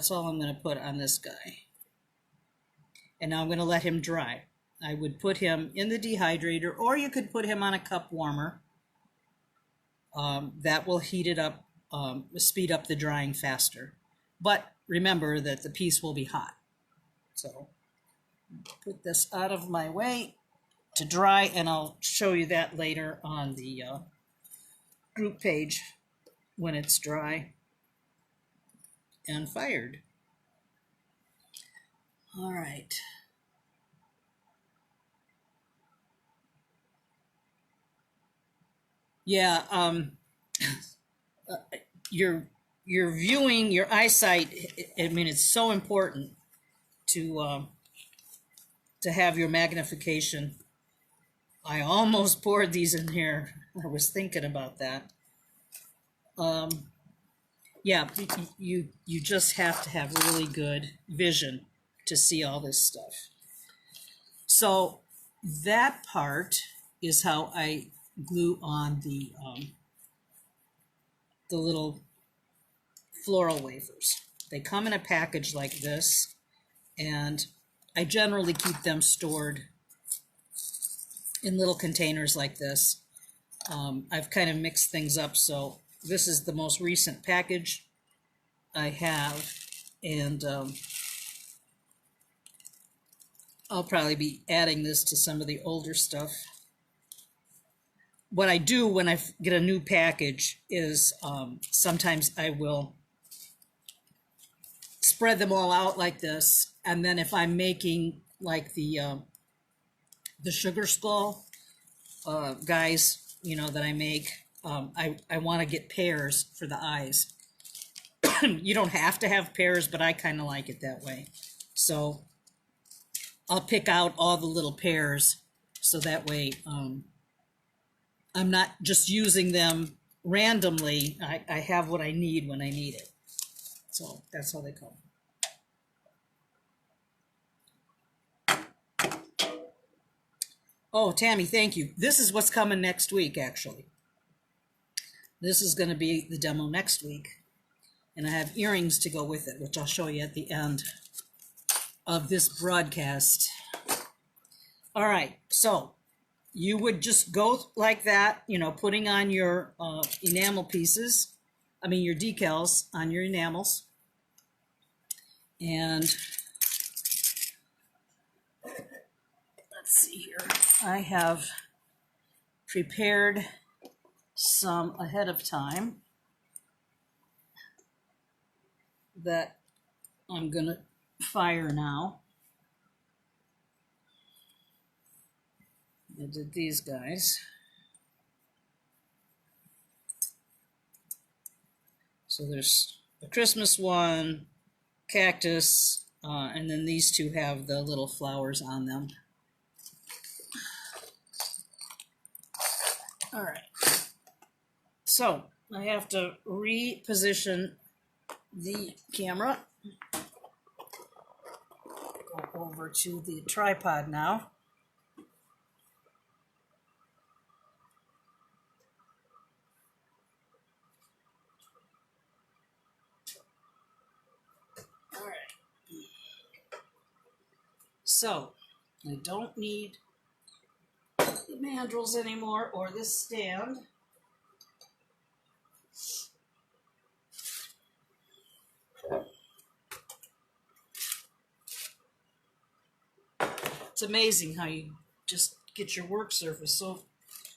all I'm going to put on this guy. And now I'm going to let him dry. I would put him in the dehydrator, or you could put him on a cup warmer. That will heat it up, speed up the drying faster. But remember that the piece will be hot. So put this out of my way to dry, and I'll show you that later on the group page when it's dry and fired. All right. Yeah, your viewing, your eyesight, I mean, it's so important to to have your magnification. I almost poured these in here. I was thinking about that. Yeah, you just have to have really good vision to see all this stuff. So that part is how I glue on the little floral wafers. They come in a package like this, and I generally keep them stored in little containers like this. I've kind of mixed things up, so this is the most recent package I have, and I'll probably be adding this to some of the older stuff. What I do when I get a new package is sometimes I will spread them all out like this, and then if I'm making like the sugar skull guys, you know, that I make, I want to get pears for the eyes. You don't have to have pears, but I kind of like it that way. So I'll pick out all the little pears, so that way I'm not just using them randomly. I have what I need when I need it. So that's how they come. Oh, Tammy, thank you. This is what's coming next week, actually. This is going to be the demo next week. And I have earrings to go with it, which I'll show you at the end of this broadcast. All right, so you would just go like that, you know, putting on your enamel pieces, your decals on your enamels. And let's see here. I have prepared some ahead of time that I'm going to fire now. I did these guys. So there's the Christmas one, cactus, and then these two have the little flowers on them. All right. So I have to reposition the camera. Go over to the tripod now. All right. So I don't need the mandrels anymore, or this stand. It's amazing how you just get your work surface so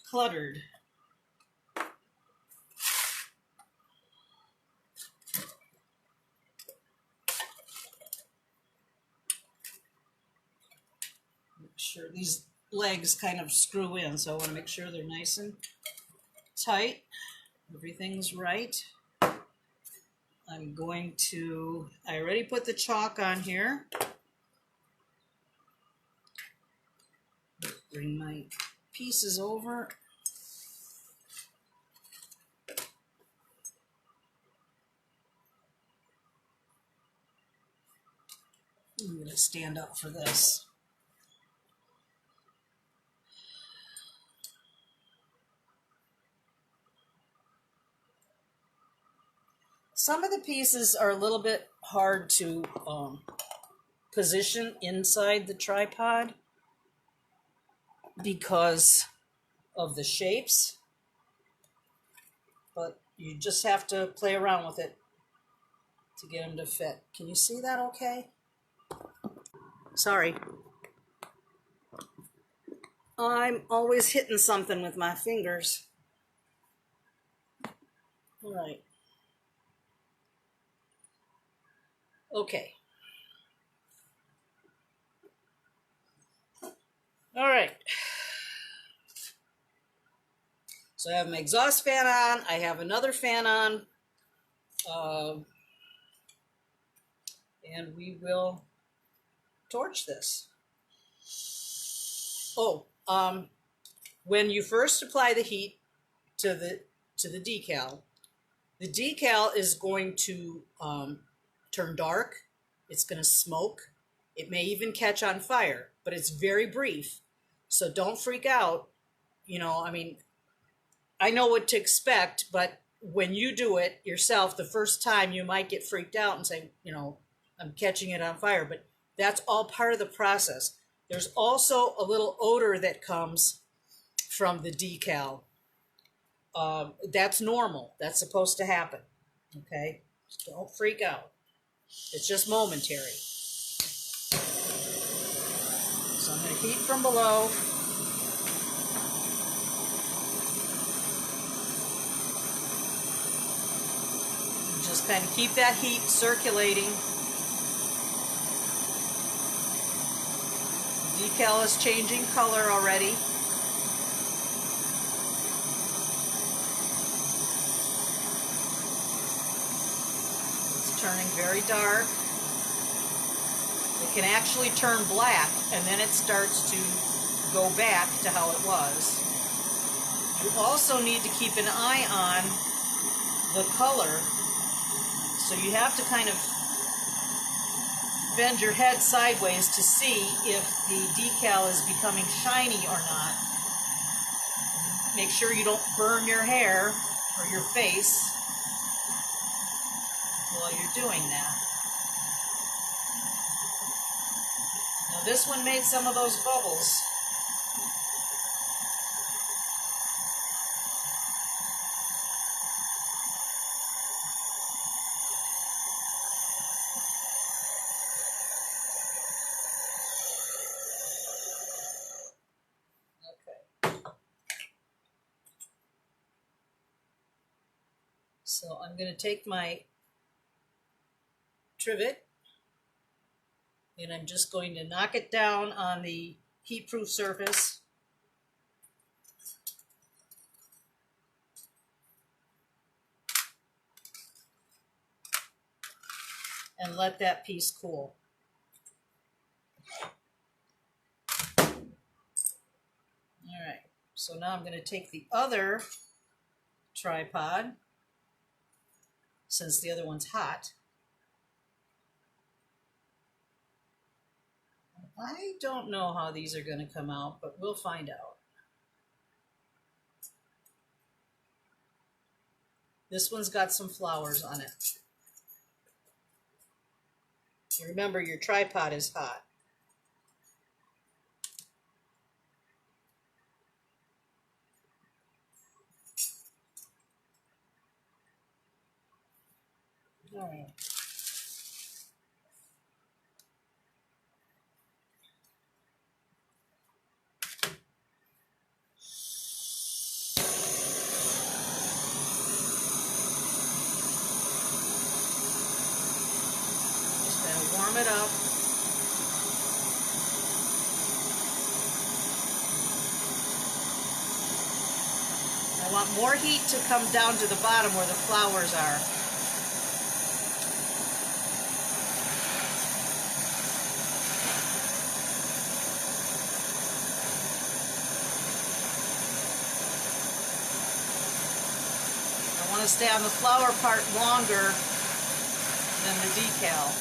cluttered. Make sure these legs kind of screw in, so I want to make sure they're nice and tight. Everything's right. I'm going to, I already put the chalk on here. Bring my pieces over. I'm going to stand up for this. Some of the pieces are a little bit hard to position inside the tripod because of the shapes, but you just have to play around with it to get them to fit. Can you see that okay? Sorry. I'm always hitting something with my fingers. All right. Okay. All right. So I have my exhaust fan on. I have another fan on. And we will torch this. Oh, when you first apply the heat to the decal is going to turn dark. It's going to smoke. It may even catch on fire, but it's very brief. So don't freak out. You know, I mean, I know what to expect, but when you do it yourself the first time, you might get freaked out and say, you know, I'm catching it on fire, but that's all part of the process. There's also a little odor that comes from the decal. That's normal. That's supposed to happen. Okay? Don't freak out. It's just momentary. So I'm going to heat from below. Just kind of keep that heat circulating. The decal is changing color already. It's turning very dark. It can actually turn black, and then it starts to go back to how it was. You also need to keep an eye on the color. So you have to kind of bend your head sideways to see if the decal is becoming shiny or not. Make sure you don't burn your hair or your face while you're doing that. Now this one made some of those bubbles. So I'm going to take my trivet and I'm just going to knock it down on the heat-proof surface. And let that piece cool. All right, so now I'm going to take the other tripod, since the other one's hot. I don't know how these are going to come out, but we'll find out. This one's got some flowers on it. Remember, your tripod is hot. All right. Just gonna warm it up. I want more heat to come down to the bottom where the flowers are. I want to stay on the flower part longer than the decal.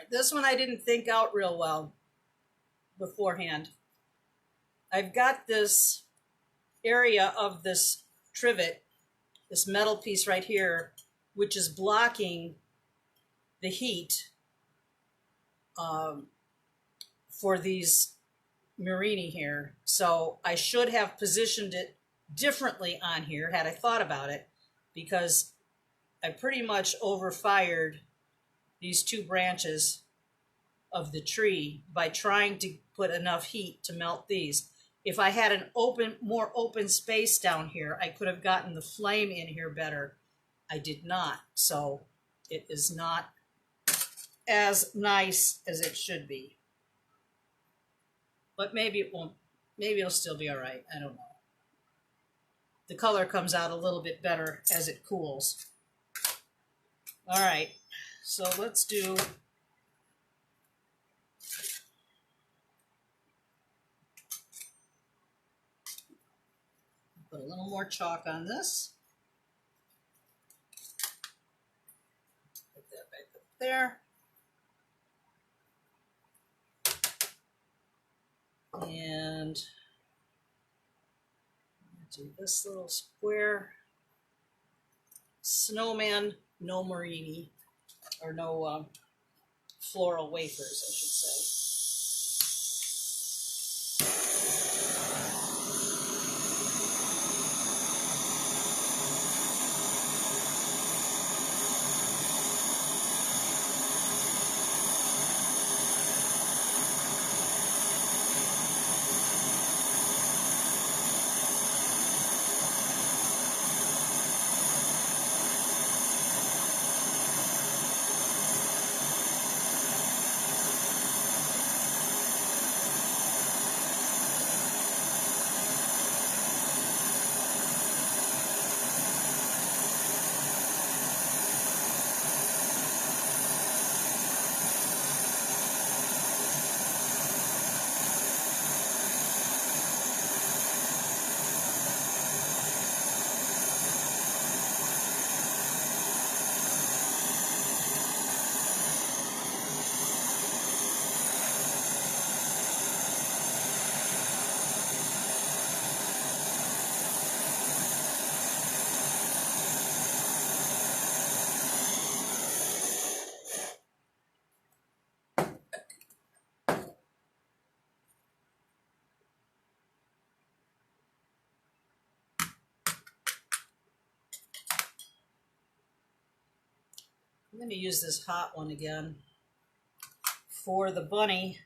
right, this one I didn't think out real well beforehand. I've got this area of this trivet, this metal piece right here, which is blocking the heat for these Marini here. So I should have positioned it differently on here had I thought about it, because I pretty much overfired these two branches of the tree by trying to put enough heat to melt these. If I had an more open space down here, I could have gotten the flame in here better. I did not, so it is not as nice as it should be. But maybe it won't, maybe it'll still be all right. I don't know. The color comes out a little bit better as it cools. All right, so let's do put a little more chalk on this. Put that back up there. And do this little square snowman, no Marini, or no floral wafers, I should say. I'm going to use this hot one again for the bunny,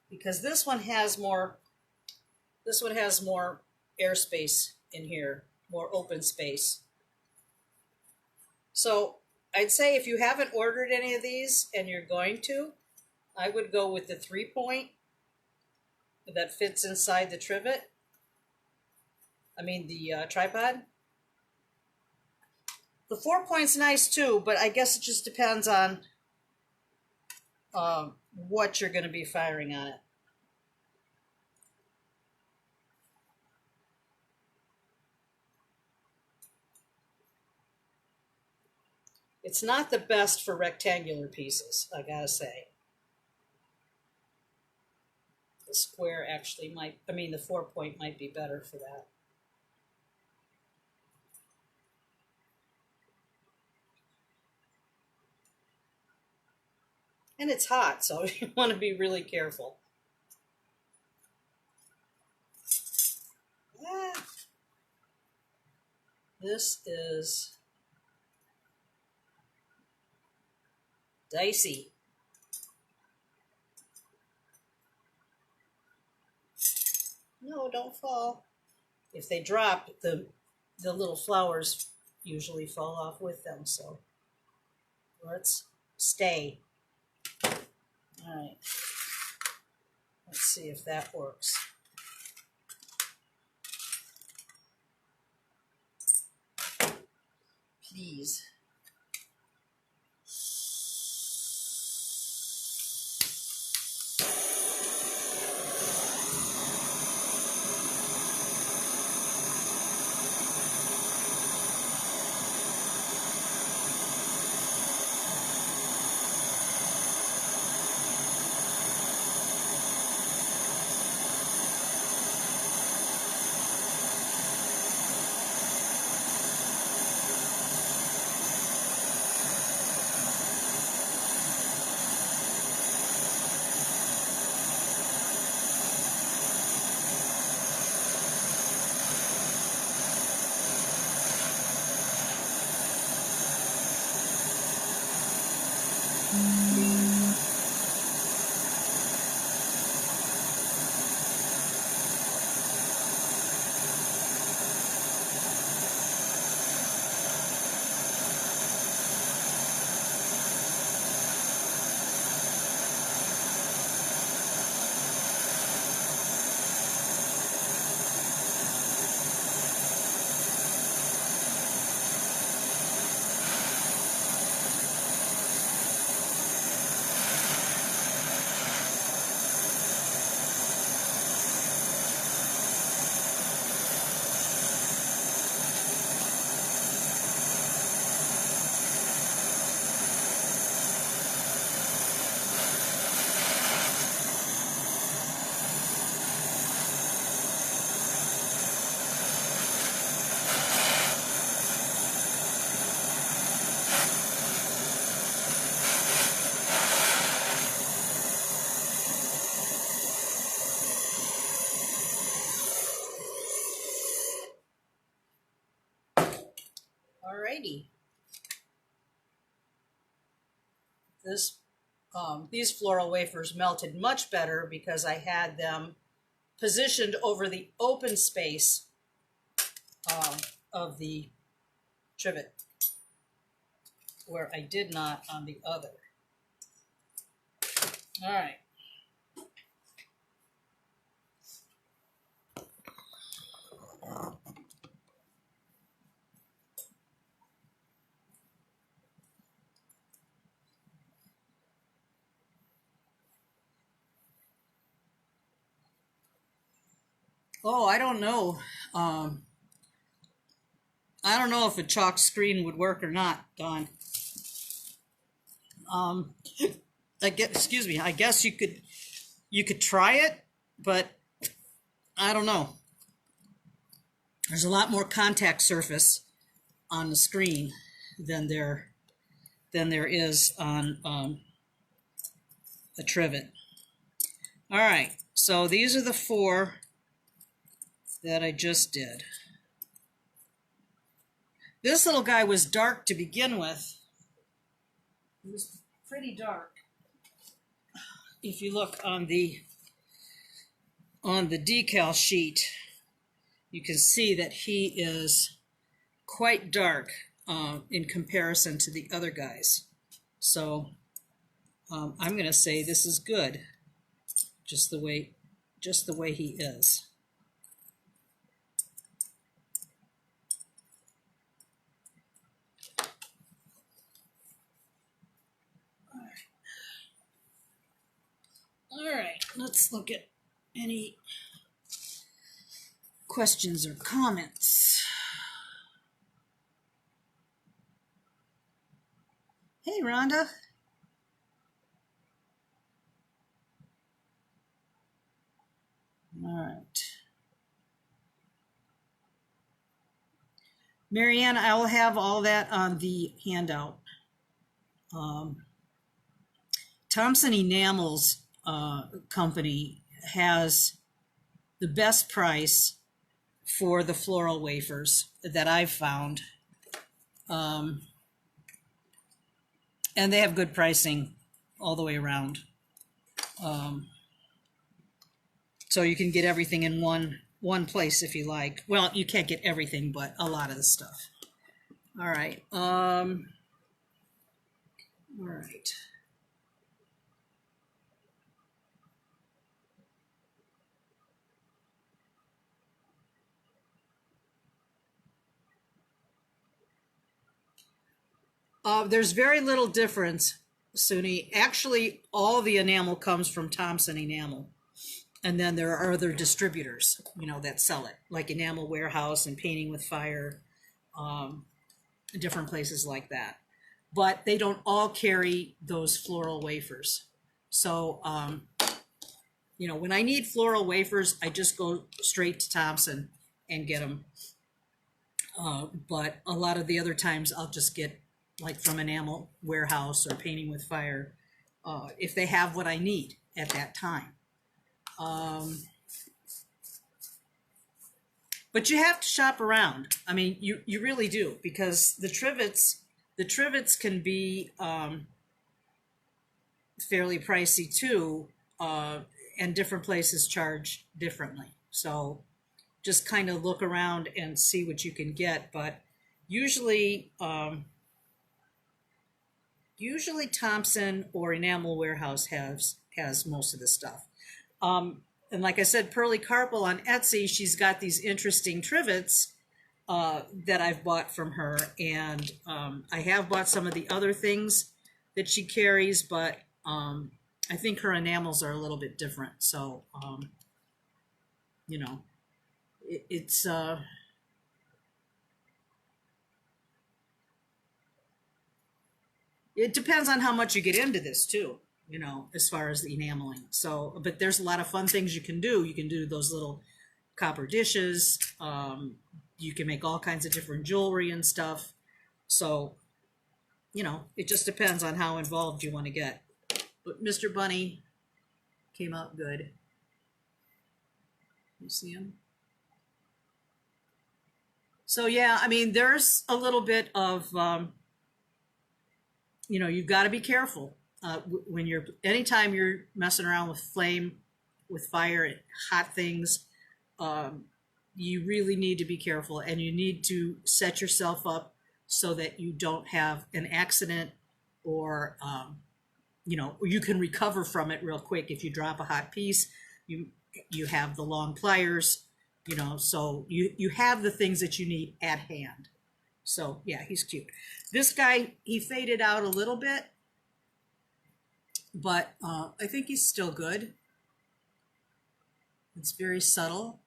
because this one has more airspace in here, more open space. So I'd say if you haven't ordered any of these and you're going to, I would go with the 3-point that fits inside the trivet. I mean the tripod. The 4-point's nice too, but I guess it just depends on what you're going to be firing on it. It's not the best for rectangular pieces, I gotta say. The square actually might, I mean the 4-point might be better for that. And it's hot, so you want to be really careful. This is dicey. No, don't fall. If they drop, the little flowers usually fall off with them, so let's stay. All right, let's see if that works. Please. pretty. These floral wafers melted much better because I had them positioned over the open space of the trivet, where I did not on the other. All right. Oh, I don't know. I don't know if a chalk screen would work or not, Dawn. Excuse me. I guess you could try it, but I don't know. There's a lot more contact surface on the screen than there is on a trivet. All right. So these are the 4 that I just did. This little guy was dark to begin with. It was pretty dark. If you look on the decal sheet, you can see that he is quite dark in comparison to the other guys. So I'm going to say this is good, just the way he is. All right, let's look at any questions or comments. Hey, Rhonda. All right. Marianne, I will have all that on the handout. Thompson Enamels company has the best price for the floral wafers that I've found. And they have good pricing all the way around. So you can get everything in one place if you like. Well, you can't get everything, but a lot of the stuff. All right. All right. There's very little difference, Suni. Actually, all the enamel comes from Thompson Enamel. And then there are other distributors, that sell it, like Enamel Warehouse and Painting with Fire, different places like that. But they don't all carry those floral wafers. So, when I need floral wafers, I just go straight to Thompson and get them. But a lot of the other times I'll just get like from Enamel Warehouse or Painting with Fire, if they have what I need at that time. But you have to shop around. I mean, you really do, because the trivets can be fairly pricey too, and different places charge differently. So just kind of look around and see what you can get. But usually Thompson or Enamel Warehouse has most of the stuff. And like I said, Pearly Carpel on Etsy, she's got these interesting trivets that I've bought from her. And I have bought some of the other things that she carries, but I think her enamels are a little bit different. So, it's... It depends on how much you get into this too, as far as the enameling. So, but there's a lot of fun things you can do. You can do those little copper dishes. You can make all kinds of different jewelry and stuff. So, it just depends on how involved you want to get. But Mr. Bunny came out good. You see him? So yeah, I mean, there's a little bit of, you've got to be careful when you're, anytime you're messing around with flame, with fire, hot things, um, you really need to be careful, and you need to set yourself up so that you don't have an accident, or you can recover from it real quick. If you drop a hot piece, you you have the long pliers, so you have the things that you need at hand. So yeah, he's cute. This guy, he faded out a little bit, but I think he's still good. It's very subtle.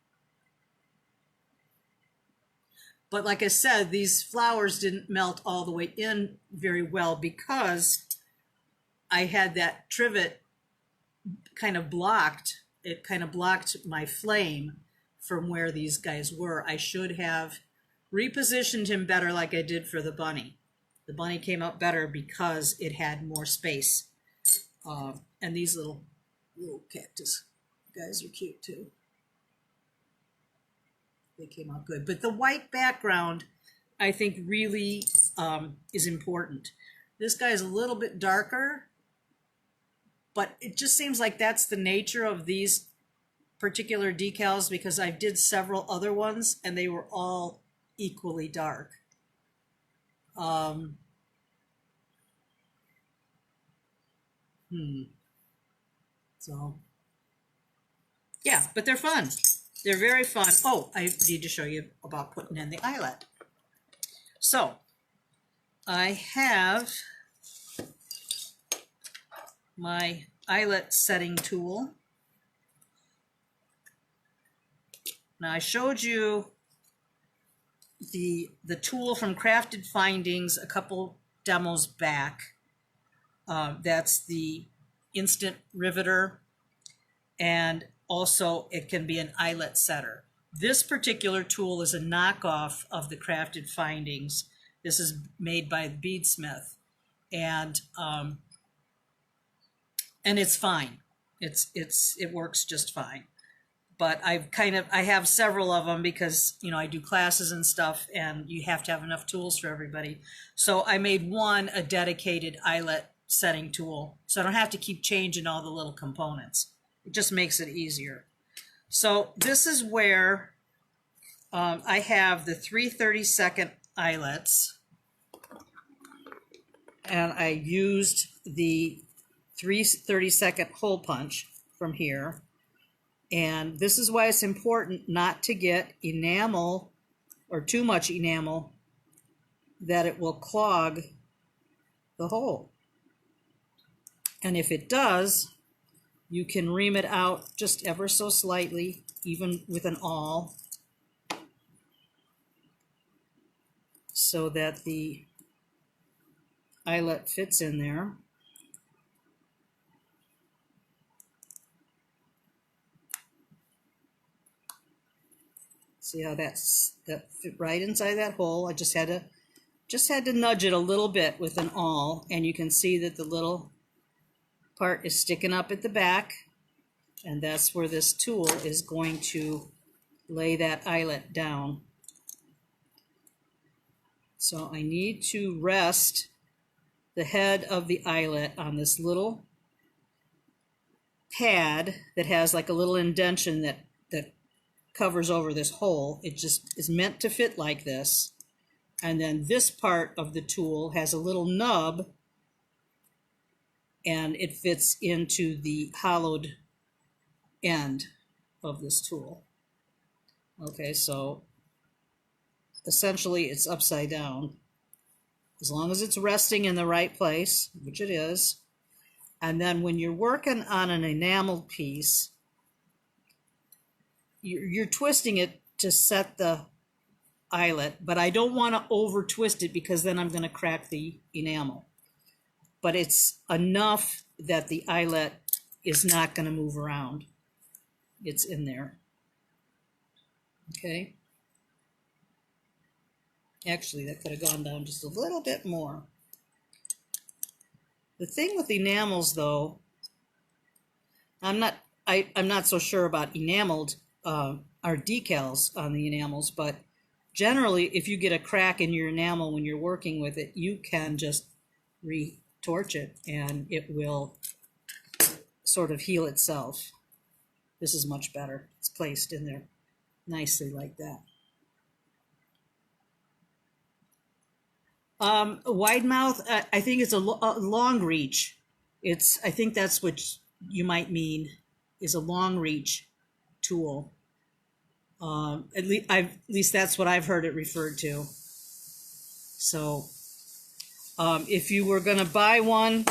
But like I said, these flowers didn't melt all the way in very well because I had that trivet kind of blocked. It kind of blocked my flame from where these guys were. I should have repositioned him better like I did for the bunny. The bunny came out better because it had more space. And these little cactus guys are cute too. They came out good. But the white background, I think, really is important. This guy is a little bit darker, but it just seems like that's the nature of these particular decals, because I did several other ones and they were all equally dark. So yeah, but they're fun. They're very fun. Oh, I need to show you about putting in the eyelet. So I have my eyelet setting tool. Now I showed you the tool from Crafted Findings a couple demos back. That's the instant riveter, and also it can be an eyelet setter. This particular tool is a knockoff of the Crafted Findings. This is made by Beadsmith, and it's fine. It works just fine. But I have several of them because, I do classes and stuff, and you have to have enough tools for everybody. So I made one a dedicated eyelet setting tool, so I don't have to keep changing all the little components. It just makes it easier. So this is where I have the 3/32 eyelets, and I used the 3/32 hole punch from here. And this is why it's important not to get enamel or too much enamel, that it will clog the hole. And if it does, you can ream it out just ever so slightly, even with an awl, so that the eyelet fits in there. See how that fit right inside that hole? I just had to nudge it a little bit with an awl, and you can see that the little part is sticking up at the back, and that's where this tool is going to lay that eyelet down. So I need to rest the head of the eyelet on this little pad that has like a little indentation that covers over this hole. It just is meant to fit like this. And then this part of the tool has a little nub, and it fits into the hollowed end of this tool. Okay, so essentially it's upside down. As long as it's resting in the right place, which it is. And then when you're working on an enameled piece, you're twisting it to set the eyelet, but I don't want to over twist it because then I'm going to crack the enamel. But it's enough that the eyelet is not going to move around. It's in there. Okay. Actually, that could have gone down just a little bit more. The thing with enamels, though, I'm not so sure about enameled or decals on the enamels, but generally, if you get a crack in your enamel when you're working with it, you can just retorch it and it will sort of heal itself. This is much better. It's placed in there nicely like that. Wide mouth, I think it's a long reach. I think that's what you might mean, is a long reach tool. At least that's what I've heard it referred to. So if you were going to buy one,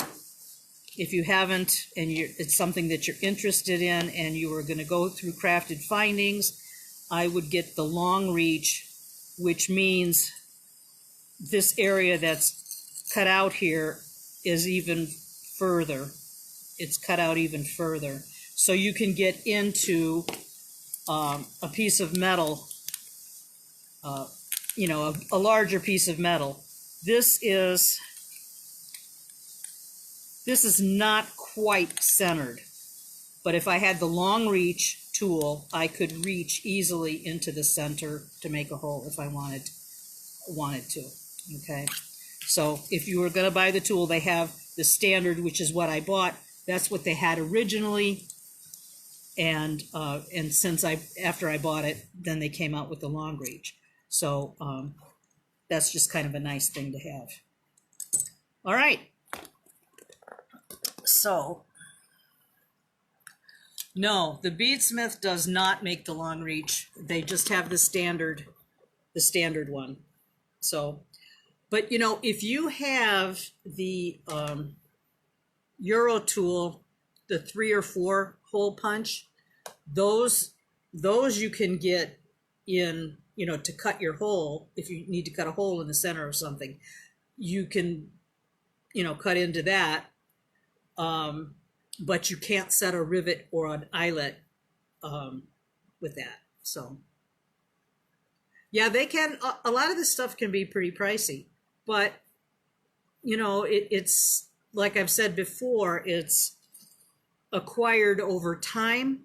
if you haven't, and it's something that you're interested in, and you were going to go through Crafted Findings, I would get the long reach, which means this area that's cut out here is even further. It's cut out even further. So you can get into a piece of metal, you know, a larger piece of metal. This is not quite centered, but if I had the long reach tool, I could reach easily into the center to make a hole if I wanted to. Okay, so if you were going to buy the tool, they have the standard, which is what I bought. That's what they had originally, and since after I bought it, then they came out with the long reach. So that's just kind of a nice thing to have. All right. So, no, the Beadsmith does not make the long reach. They just have the standard one. So, but you know, if you have the Euro tool, the 3 or 4 hole punch, those you can get in, you know, to cut your hole. If you need to cut a hole in the center of something, you can, you know, cut into that. But you can't set a rivet or an eyelet with that. So yeah, they can, a lot of this stuff can be pretty pricey, but you know, it's like I've said before, it's acquired over time.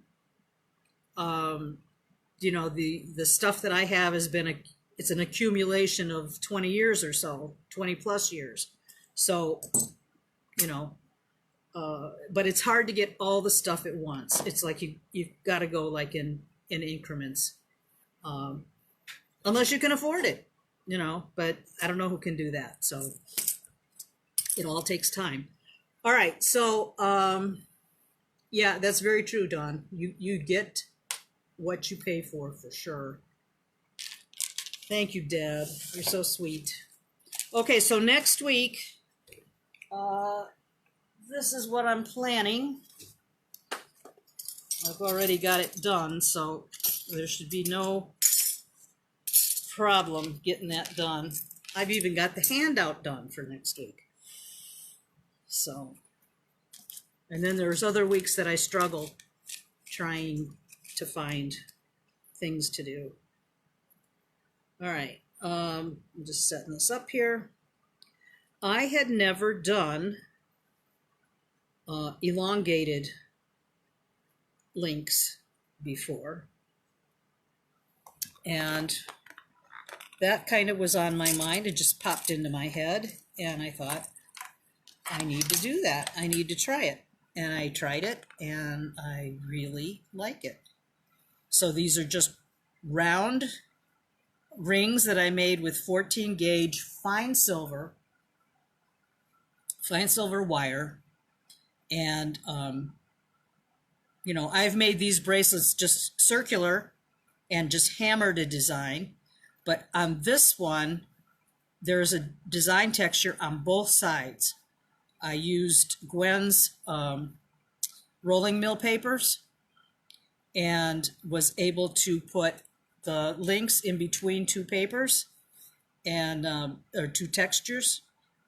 You know, the stuff that I have has been it's an accumulation of 20 years or so, 20 plus years. So, you know, but it's hard to get all the stuff at once. It's like you've got to go like in increments, unless you can afford it, you know, but I don't know who can do that. So it all takes time. All right. So, yeah, that's very true, Dawn. You get what you pay for sure. Thank you, Deb. You're so sweet. Okay. So next week, this is what I'm planning. I've already got it done, so there should be no problem getting that done. I've even got the handout done for next week. So, and then there's other weeks that I struggle trying to find things to do. All right, I'm just setting this up here. I had never done elongated links before, and that kind of was on my mind. It just popped into my head, and I thought, I need to do that. I need to try it. And I tried it, and I really like it. So these are just round rings that I made with 14 gauge fine silver wire. And, you know, I've made these bracelets just circular and just hammered a design. But on this one, there's a design texture on both sides. I used Gwen's rolling mill papers and was able to put the links in between two papers and or two textures,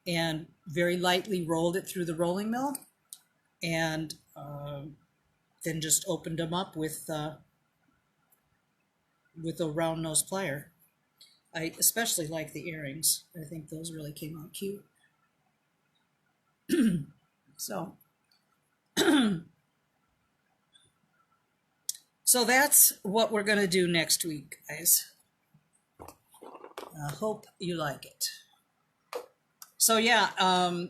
and very lightly rolled it through the rolling mill, and then just opened them up with a round nose plier. I especially like the earrings. I think those really came out cute. So so that's what we're going to do next week, guys. I hope you like it. So yeah,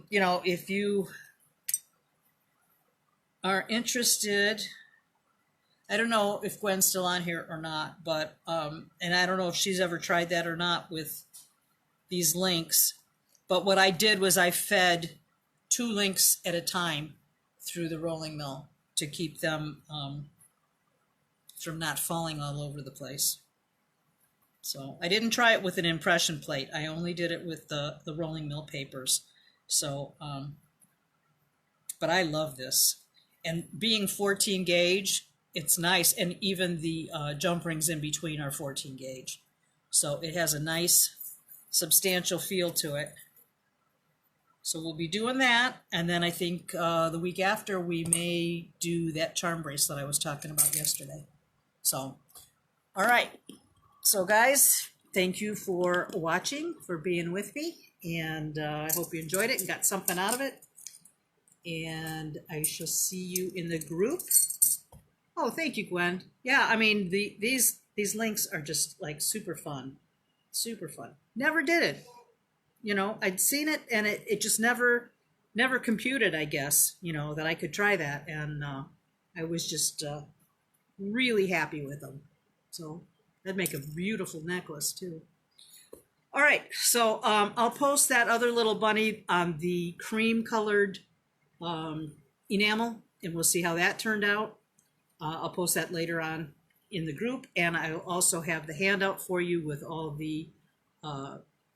you know, if you are interested, I don't know if Gwen's still on here or not, but and I don't know if she's ever tried that or not with these links. But what I did was I fed 2 links at a time through the rolling mill to keep them from not falling all over the place. So I didn't try it with an impression plate. I only did it with the rolling mill papers. So, but I love this. And being 14 gauge, it's nice. And even the jump rings in between are 14 gauge. So it has a nice substantial feel to it. So we'll be doing that. And then I think the week after we may do that charm bracelet I was talking about yesterday. So, all right. So guys, thank you for watching, for being with me. And I hope you enjoyed it and got something out of it. And I shall see you in the group. Oh, thank you, Gwen. Yeah, I mean, these links are just like super fun. Super fun. Never did it. You know, I'd seen it and it just never computed, I guess, you know, that I could try that. And I was just really happy with them. So that'd make a beautiful necklace too. All right, so I'll post that other little bunny on the cream colored enamel, and we'll see how that turned out. I'll post that later on in the group, and I'll also have the handout for you with all the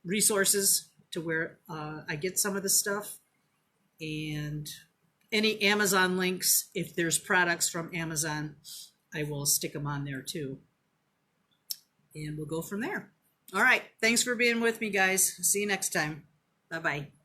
resources to where I get some of the stuff, and any Amazon links. If there's products from Amazon, I will stick them on there too, and we'll go from there. All right, thanks for being with me, guys. See you next time. Bye-bye.